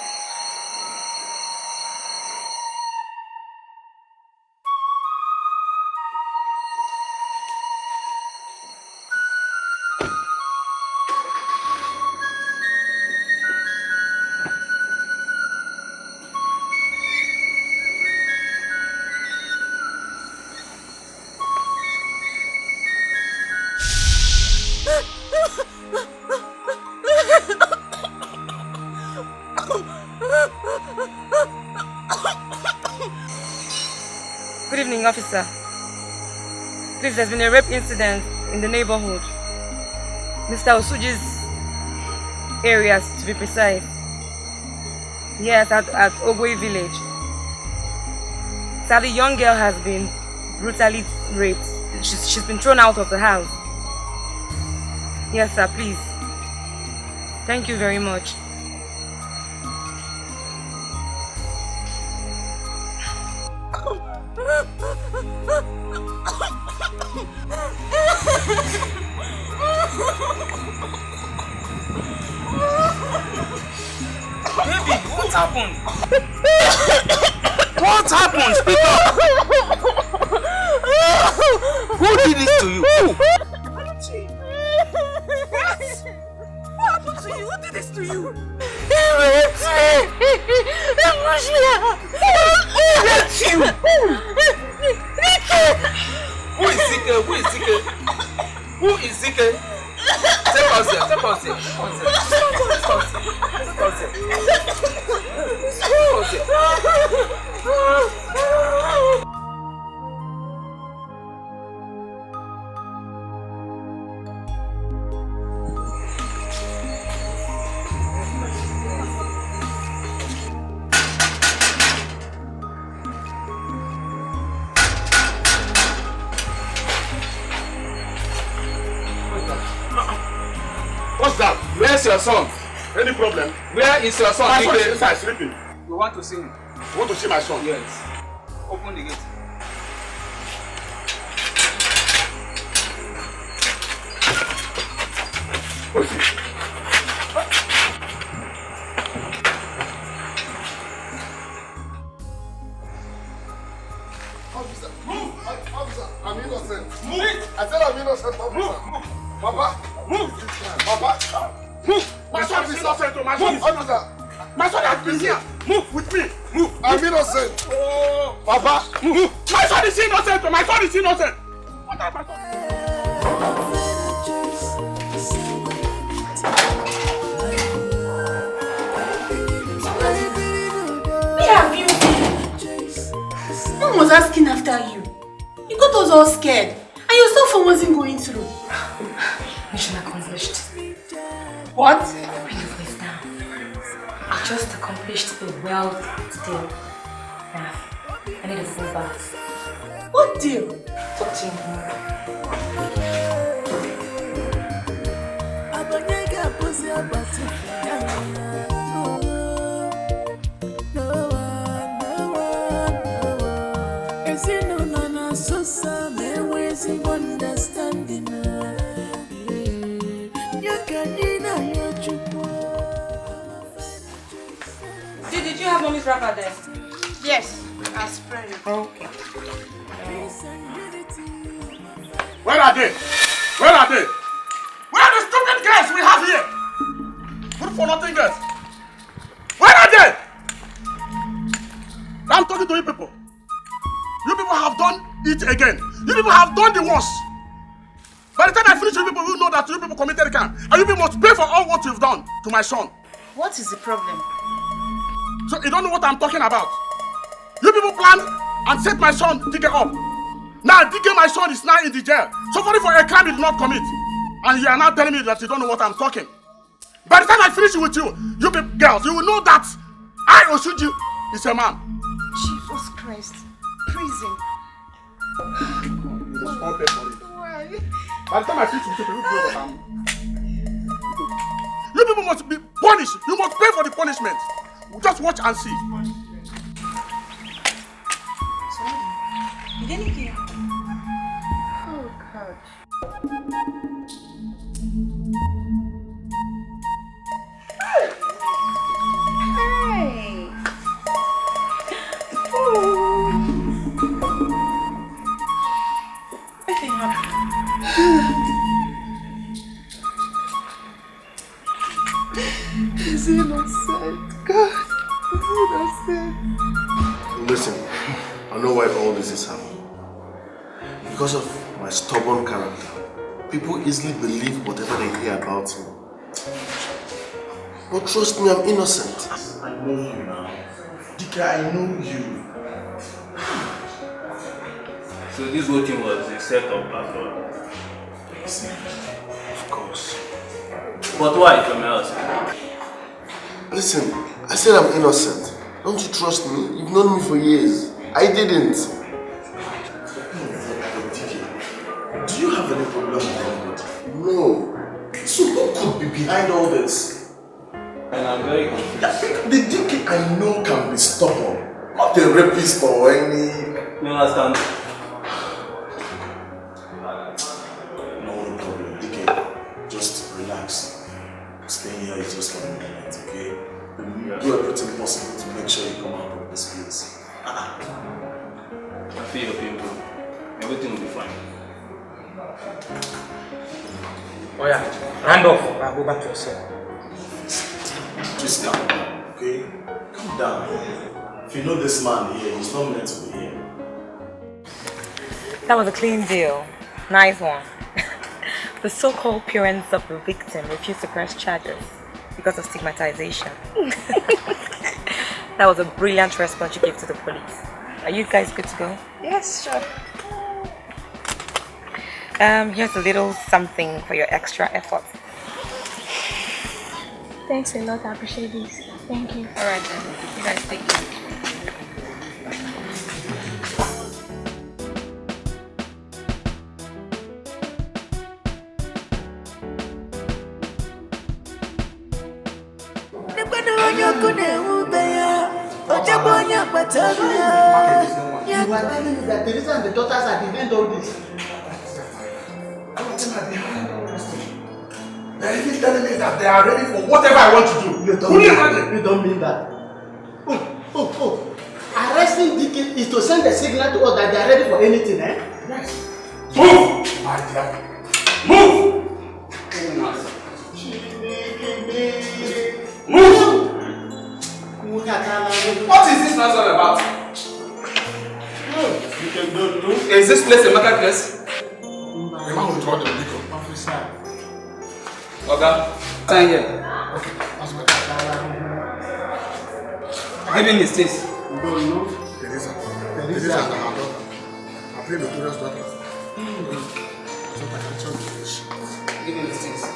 Good evening, officer. Please, there's been a rape incident in the neighborhood. Mr. Osuji's areas, to be precise. Yes, at Ogwe village. Sadly, the young girl has been brutally raped. She's been thrown out of the house. Yes, sir, please. Thank you very much. Baby, what happened? What happened? Speak up! Who did this to you? What happened to you? Who did this to you? He raped me! He pushed me out! Who raped you? Dikeh! Who is Dikeh? Who is Dikeh? Who is Dikeh? Take us here, take us here. What's that? Where's your son? Any problem? Where is your son? My son is inside sleeping. We want to see him. You want to see my son? Yes. Open the gate. What's it? Officer, move! Officer, I'm innocent. Move! I said I'm innocent, officer. Move! Papa! Move! Papa! Move! My son is innocent. My son is innocent. My son has been here. Move with me. Move. I'm innocent. Oh, Papa! move. My son is innocent. My son is innocent. What are my son? Where have you been? Mom was asking after you. You got us all scared. And your cell phone wasn't going through. Mission accomplished. What? Bring your voice down. I just accomplished a wealth deal. Now, I need a full bath. What deal? Talk to you Did you have mommy's wrapper there? Yes, I spread it. Okay. Where are they? Where are they? Where are the stupid girls we have here? Good for nothing girls. Where are they? I'm talking to you people. You people have done it again. You people have done the worst. By the time I finish, you people will know that you people committed a crime. And you people must pay for all what you've done to my son. What is the problem? So you don't know what I'm talking about. You people plan and set my son Dikeh up. Now Dikeh, my son, is now in the jail, suffering for a crime he did not commit. And you are now telling me that you don't know what I'm talking. By the time I finish with you, you people girls, you will know that I, Osuji, is a man. Jesus Christ. Prison. You must all pay for it. Why? By the time I finish with you, you will know that I'm... You people must be punished. You must pay for the punishment. Just watch and see. Did anything happen? Oh, God. He's innocent. God, he's innocent. Listen, I know why all this is happening. Because of my stubborn character. People easily believe whatever they hear about me. But trust me, I'm innocent. I know you now. Dikeh, I know you. So this whole thing was a setup after all? Of course. But why, from your house? Listen, I said I'm innocent. Don't you trust me? You've known me for years. I didn't. Do you have any problem with anybody? No. So who could be behind all this? And I'm very confused. The Dikeh I know can be stubborn. Not a rapist or any... You understand? No problem, Dikeh. Just relax. Staying here is just for the moment, okay? Do everything possible to make sure you come out of this place. I feel your pain, bro. Everything will be fine. Oh yeah, hand off. I'll go back to your cell. Just calm down, okay? Calm down. If you know this man here, he's not meant to be here. That was a clean deal. Nice one. The so-called parents of the victim refused to press charges because of stigmatization. That was a brilliant response you gave to the police. Are you guys good to go? Yes, sure. Here's a little something for your extra effort. Thanks a lot, I appreciate this. Thank you. Alright then, you guys take care. You are telling me that Teresa and the daughters are behind all this. They're even telling me that they are ready for whatever I want to do. You don't mean that. Arresting Dikeh is to send a signal to us that they are ready for anything, eh? Yes. Move! My dear. Move! Move! What is this nonsense about? Is this place a marketplace? The man will draw the liquor. Officer. Okay, sign here. Okay, that's my Give me his taste. You don't know? Teresa and her daughter. I play Notorious daughter. So I can tell you this. Give me his taste.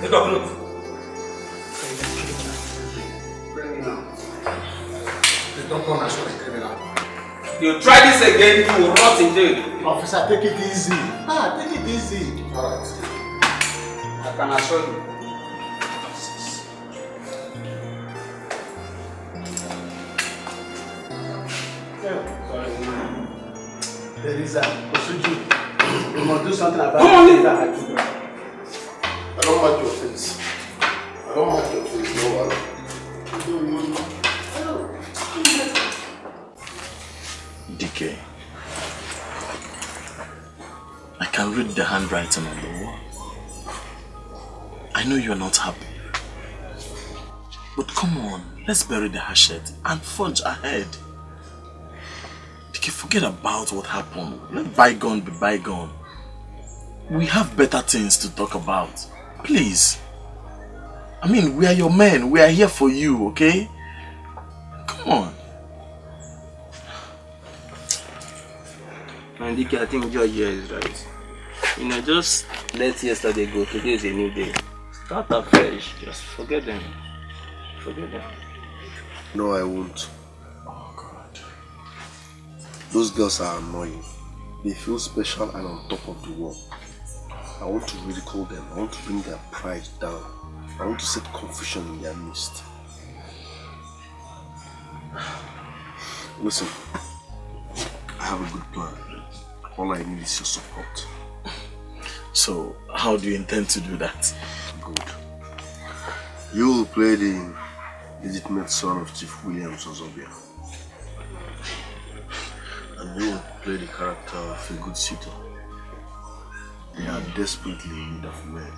Take off note. Bring me now. They don't punish for a criminal. You try this again, you will rot in jail. Officer, take it easy. Take it easy. Alright. I can assure you. Teresa, Osuju, you must do something about it. I don't mind your face. I don't mind your face, no one. Dikeh, I can read the handwriting on the wall. I know you're not happy. But come on, let's bury the hatchet and forge ahead. Dikeh, forget about what happened. Let bygone be bygone. We have better things to talk about. Please. I mean, we are your men. We are here for you, okay? Come on. And Dikeh, I think George here is right. You know, just let yesterday go. Today is a new day. Start afresh. Just forget them. Forget them. No, I won't. Oh, God. Those girls are annoying. They feel special and on top of the world. I want to ridicule them. I want to bring their pride down. I want to set confusion in their midst. Listen, I have a good plan. all I need is your support. So, how do you intend to do that? Good. You will play the legitimate son of Chief William Ozobia. And you will play the character of a good suitor. They are desperately in need of men.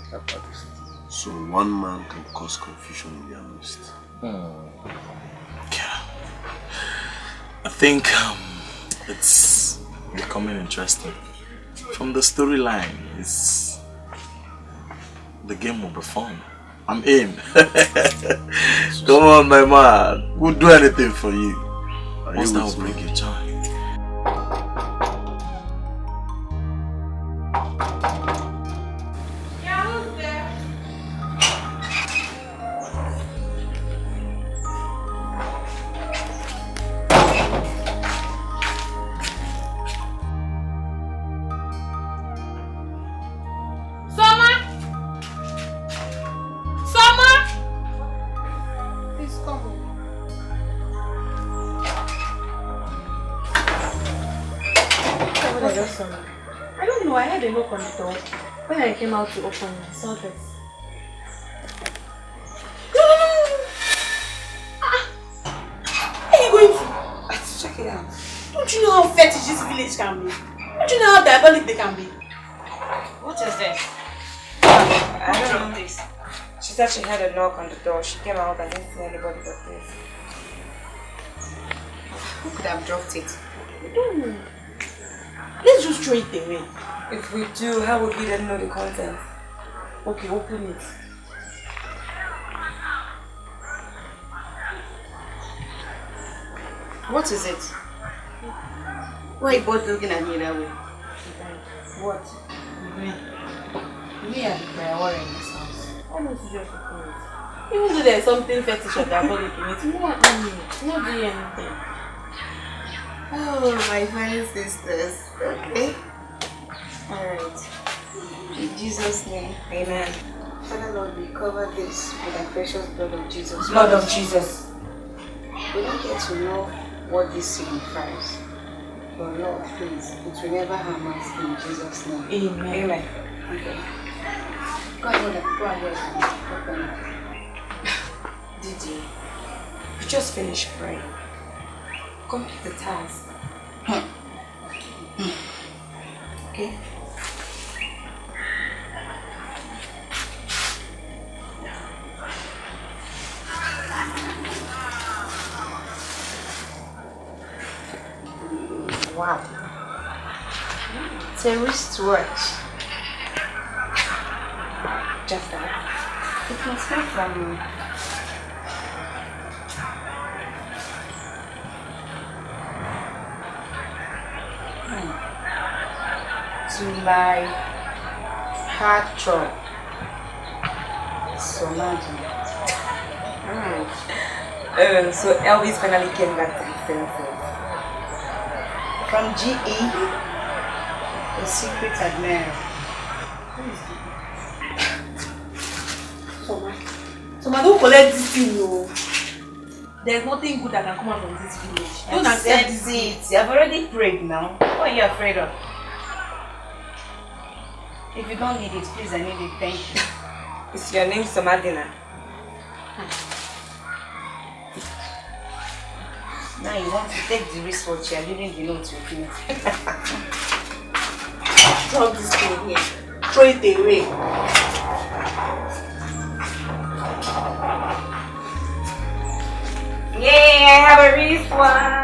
So one man can cause confusion in their midst. Yeah. I think it's becoming interesting. From the storyline, the game will be fun. I'm in. Come on, my man. We'll do anything for you. Once that will bring you joy. I don't know, I had a knock on the door. When I came out to open it, I saw this. No! Where are you going to? Let's check it out. Don't you know how fetish this village can be? Don't you know how diabolic they can be? What is this? I don't know this. She said she had a knock on the door. She came out and didn't see anybody but this. Who could have dropped it? I don't know. Let's just throw it away. If we do, how would we then know the content? Okay, open it. What is it? Why are you both looking at me that way? What? Me and the worry in this house. Almost just a point. Even though there's something fetish or diabolic in it, not doing anything. Oh, my fine sisters. Okay. Alright. In Jesus' name. Amen. Father Lord, we cover this with the precious blood of Jesus. Blood of Jesus. We don't get to know what this signifies. But Lord, please, it will never harm us in Jesus' name. Amen. Amen. Okay. Go ahead. Open it. Did you just finished praying? Complete the task. Okay? Wow. It's a wristwatch. Just that. It must come from to my heart throb. So imagine. So Elvis finally came back to his senses. From GE, a secret admirer. Soma, don't collect this thing, no. There's nothing good that can come out from this village. Don't accept this. I've already prayed now. What are you afraid of? If you don't need it, please, I need it. Thank you. Is your name Somadina? Now you want to take the wristwatch, you're leaving the note with me. Drop this thing here. Throw it away. Yay, I have a wristwatch.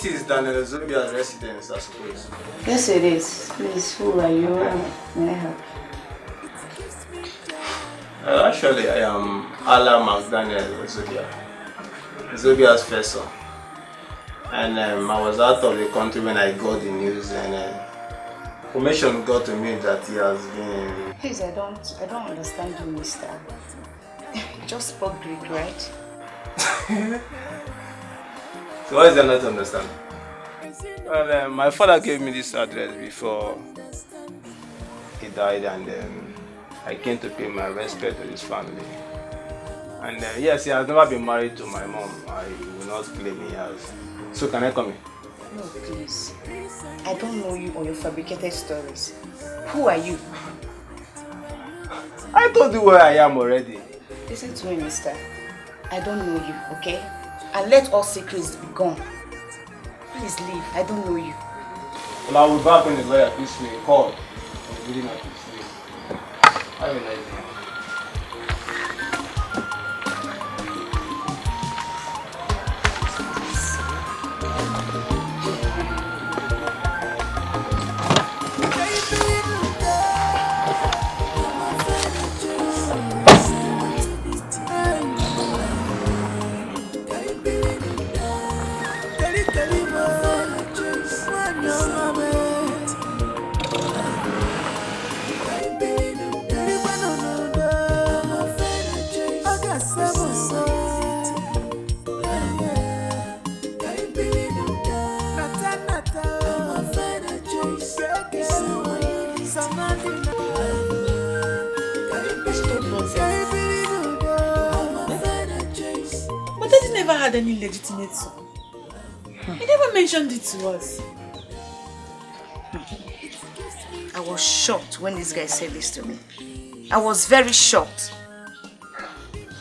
This is Daniel Zobia's residence, I suppose. Yes, it is. Please, who are you? May I help? Actually, I am Ala McDaniel Zobia. Zobia's first son. And I was out of the country when I got the news, and information got to me that he has been... Please, I don't understand you, mister. You just spoke Greek, right? So what is there not to understand? Well, my father gave me this address before he died, and I came to pay my respect to his family. And yes, he has never been married to my mom. I will not claim he has. So can I come in? No, please. I don't know you or your fabricated stories. Who are you? I told you where I am already. Listen to me, mister. I don't know you, okay? And let all secrets be gone. Please leave. I don't know you. Well, I will back when the lawyer gives me a call. I'm really not please. Have a nice day. Had any legitimate son. He never mentioned it to us. I was shocked when this guy said this to me. I was very shocked.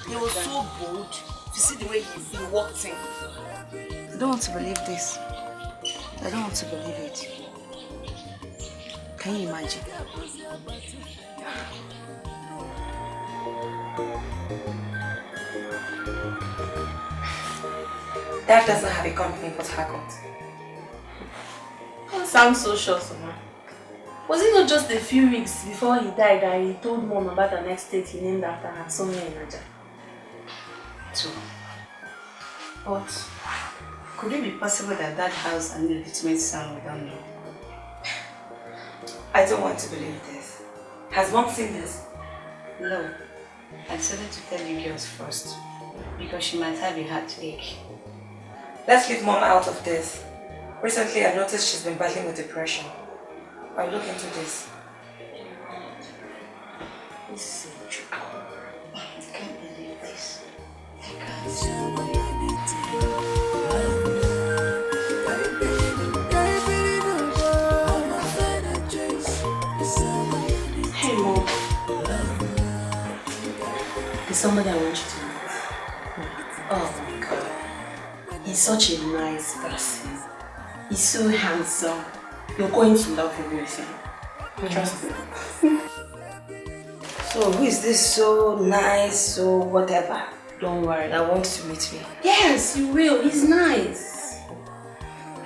He was so bold. You see the way he walked in. I don't want to believe this. I don't want to believe it. Can you imagine? Dad doesn't have a company in Port Harcourt. That sounds so sure, Soma. Was it not just a few weeks before he died that he told Mom about the next estate he named after her, Sonia in Naija? True. But could it be possible that Dad has an illegitimate son we don't know? I don't want to believe this. Has Mom seen this? No. I decided to tell you girls first because she might have a heartache. Let's leave Mom out of this. Recently, I've noticed she's been battling with depression. I'll look into this. This is a joke. I can't believe this. I can't. Hey, Mom. There's somebody I want you to meet. Oh my God. He's such a nice person. He's so handsome. You're going to love him with him. Trust me. So, who is this so nice, so whatever? Don't worry. That wants to meet me? Yes, you will. He's nice.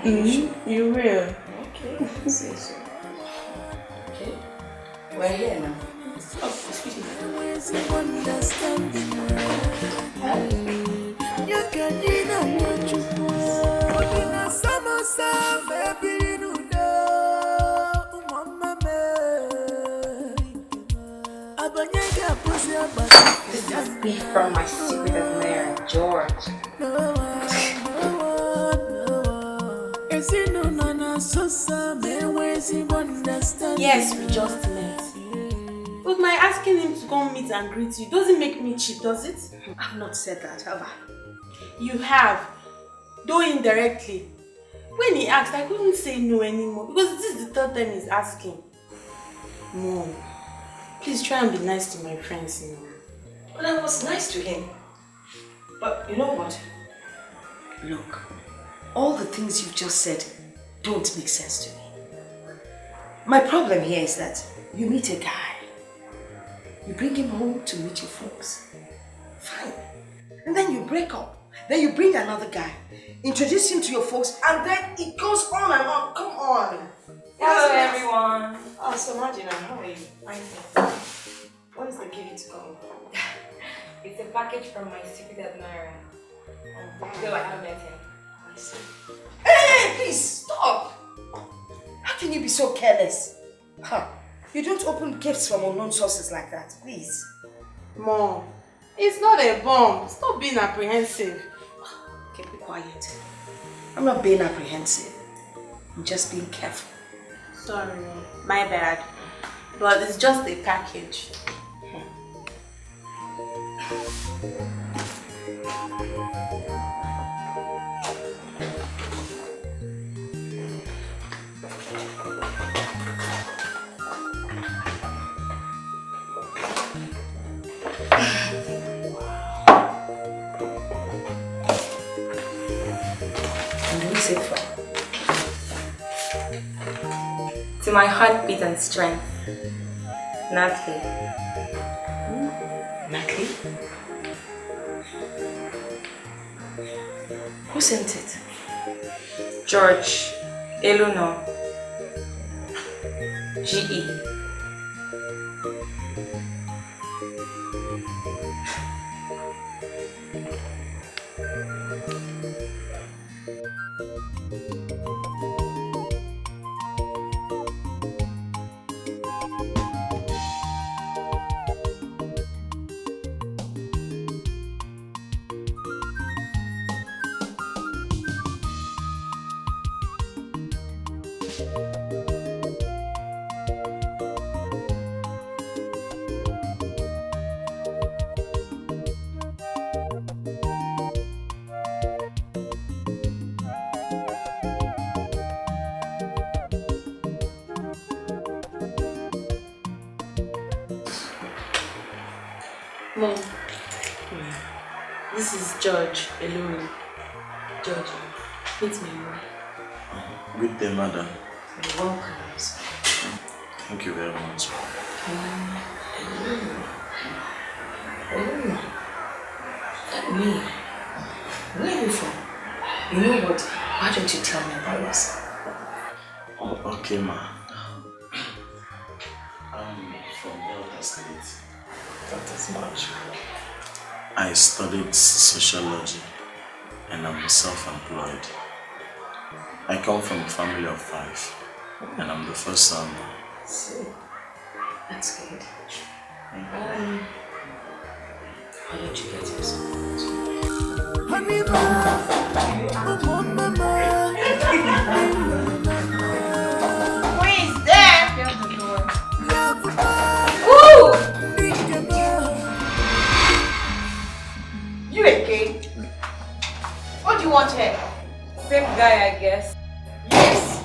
You will. Okay. Say so. Okay. We're here now. Oh, excuse me. This is beef from my secret admirer, George. Yes, we just met. But my asking him to come meet and greet you doesn't make me cheap, does it? I've not said that, have I? You have, though indirectly. When he asked, I couldn't say no anymore because this is the third time he's asking. Mom, please try and be nice to my friends, you know. But I was nice to him. But you know what? Look, all the things you've just said don't make sense to me. My problem here is that you meet a guy, you bring him home to meet your folks. Fine. And then you break up Then you bring another guy, introduce him to your folks, and then it goes on and on. Come on. Hello, everyone. Oh, so Margina, how are you? Fine. What is the gift to come? It's a package from my secret admirer. Though I haven't met him. I see. Hey, please stop! How can you be so careless? Huh? You don't open gifts from unknown sources like that, please. Mom, it's not a bomb. Stop being apprehensive. Okay, be quiet. I'm not being apprehensive. I'm just being careful. Sorry, my bad. But it's just a package. To my heartbeat and strength, Natalie. Natalie? Who sent it? George, Eluno, G.E. Mom, this is George Eluri. George, meet me, Mom. Good day, madam. You're welcome. Thank you very much. Me? Where are you from? You know what? Why don't you tell me about yourself? Oh, okay, ma. I'm from Delta State. That is much. I studied sociology and I'm self-employed. I come from a family of 5 and I'm the first son. See, that's good. How did you get yourself? Who is there? Ooh! You again? What do you want here? Same guy, I guess. Yes.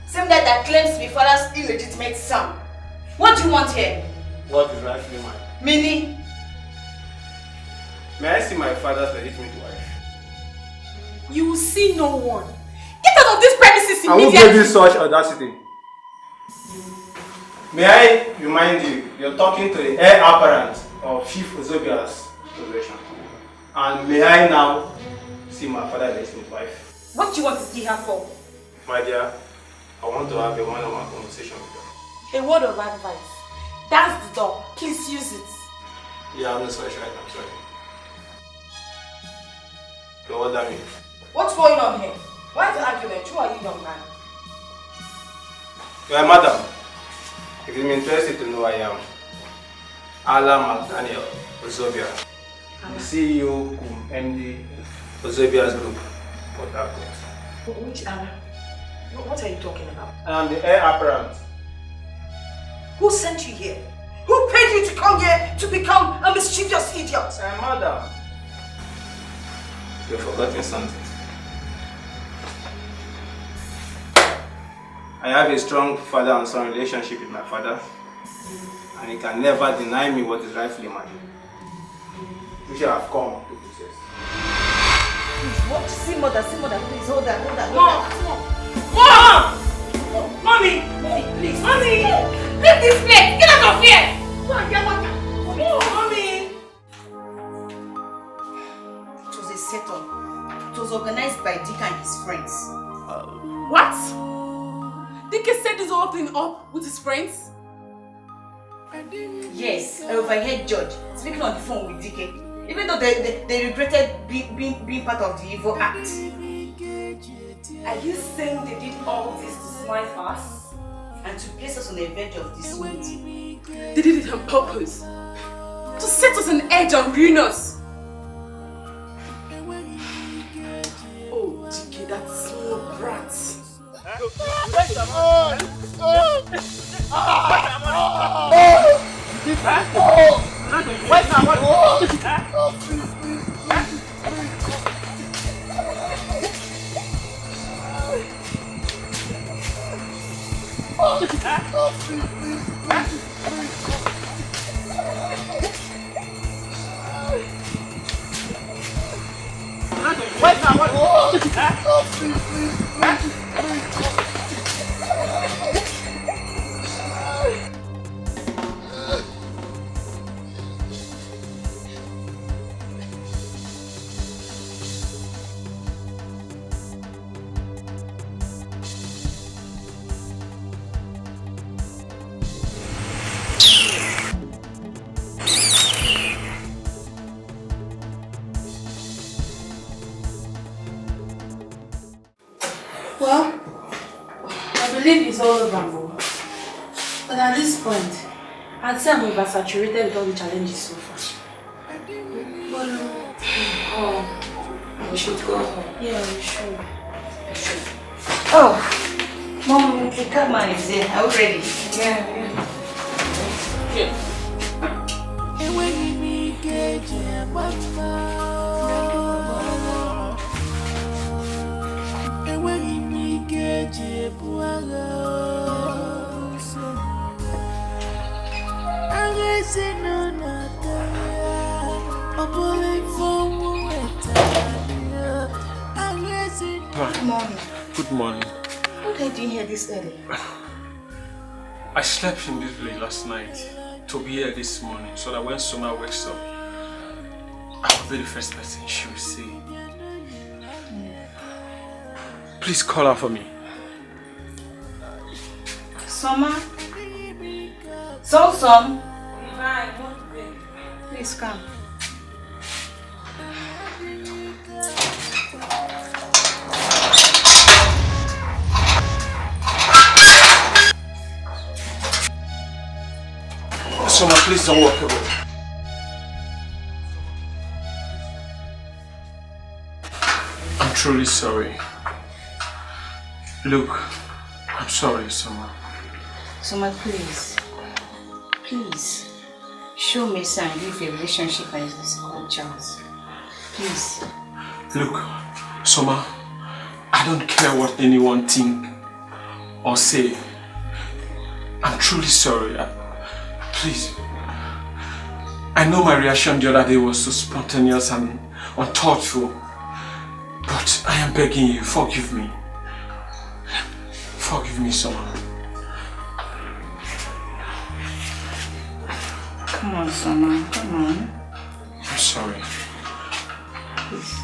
Same guy that claims to be father's illegitimate son. What do you want here? What is rightfully mine? Meaning? May I see my father's legitimate wife? You will see no one. Get out of this premises I won't give you such audacity. May I remind you, you're talking to the heir apparent of Chief Ozobia's possession. And may I now see my father's legitimate wife? What do you want to see her for? My dear, I want to have a one-on-one conversation with her. A word of advice. That's the door. Please use it. You have no such right, I'm sorry. So what that means? What's going on here? Why the argument? Who are you, young man? Well, madam, if you're interested to know who I am, Alan McDaniel Ozobia, CEO, MD, Ozobia's group, Port Harcourt. Which Alan? What are you talking about? I am the heir apparent. Who sent you here? Who paid you to come here to become a mischievous idiot? Madam, you've forgotten something. I have a strong father and son relationship with my father, and he can never deny me what is rightfully mine. Which I have come to possess. What? See mother, please hold that, Mom! Mommy! Please! Mommy! Leave this place! Get out of here! Go and get water! Mommy! It was a sin it was organized by Dikeh and his friends. What? Dikeh set this whole thing up with his friends? Yes, I overheard George speaking on the phone with Dikeh, even though they regretted being part of the evil act. Are you saying they did all this to smite us? And to place us on the verge of dismissal? They did it on purpose. To set us on edge and ruin us. Oh, Dikeh, that small brat. Well, I believe it's all over. But at this point, I'd say I'm oversaturated with all the challenges so far. We should go home. Yeah, we should. Oh, Mom, the camera is there. Are we ready? Yeah. Good morning. Good morning. Okay, didn't hear this early. I slept in this place last night to be here this morning so that when Soma wakes up, I will be the first person she will see. Please call her for me. Soma? Som? Please come. Soma, please don't walk away. I'm truly sorry. Look, I'm sorry, Soma. Soma, please. Please. Show me and give a relationship and a second chance. Please. Look, Soma, I don't care what anyone think or say. I'm truly sorry. Please. I know my reaction the other day was so spontaneous and unthoughtful. But I am begging you, forgive me. Forgive me, Soma. Come on, Soma. Come on. I'm sorry. Please.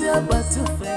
your butterfly.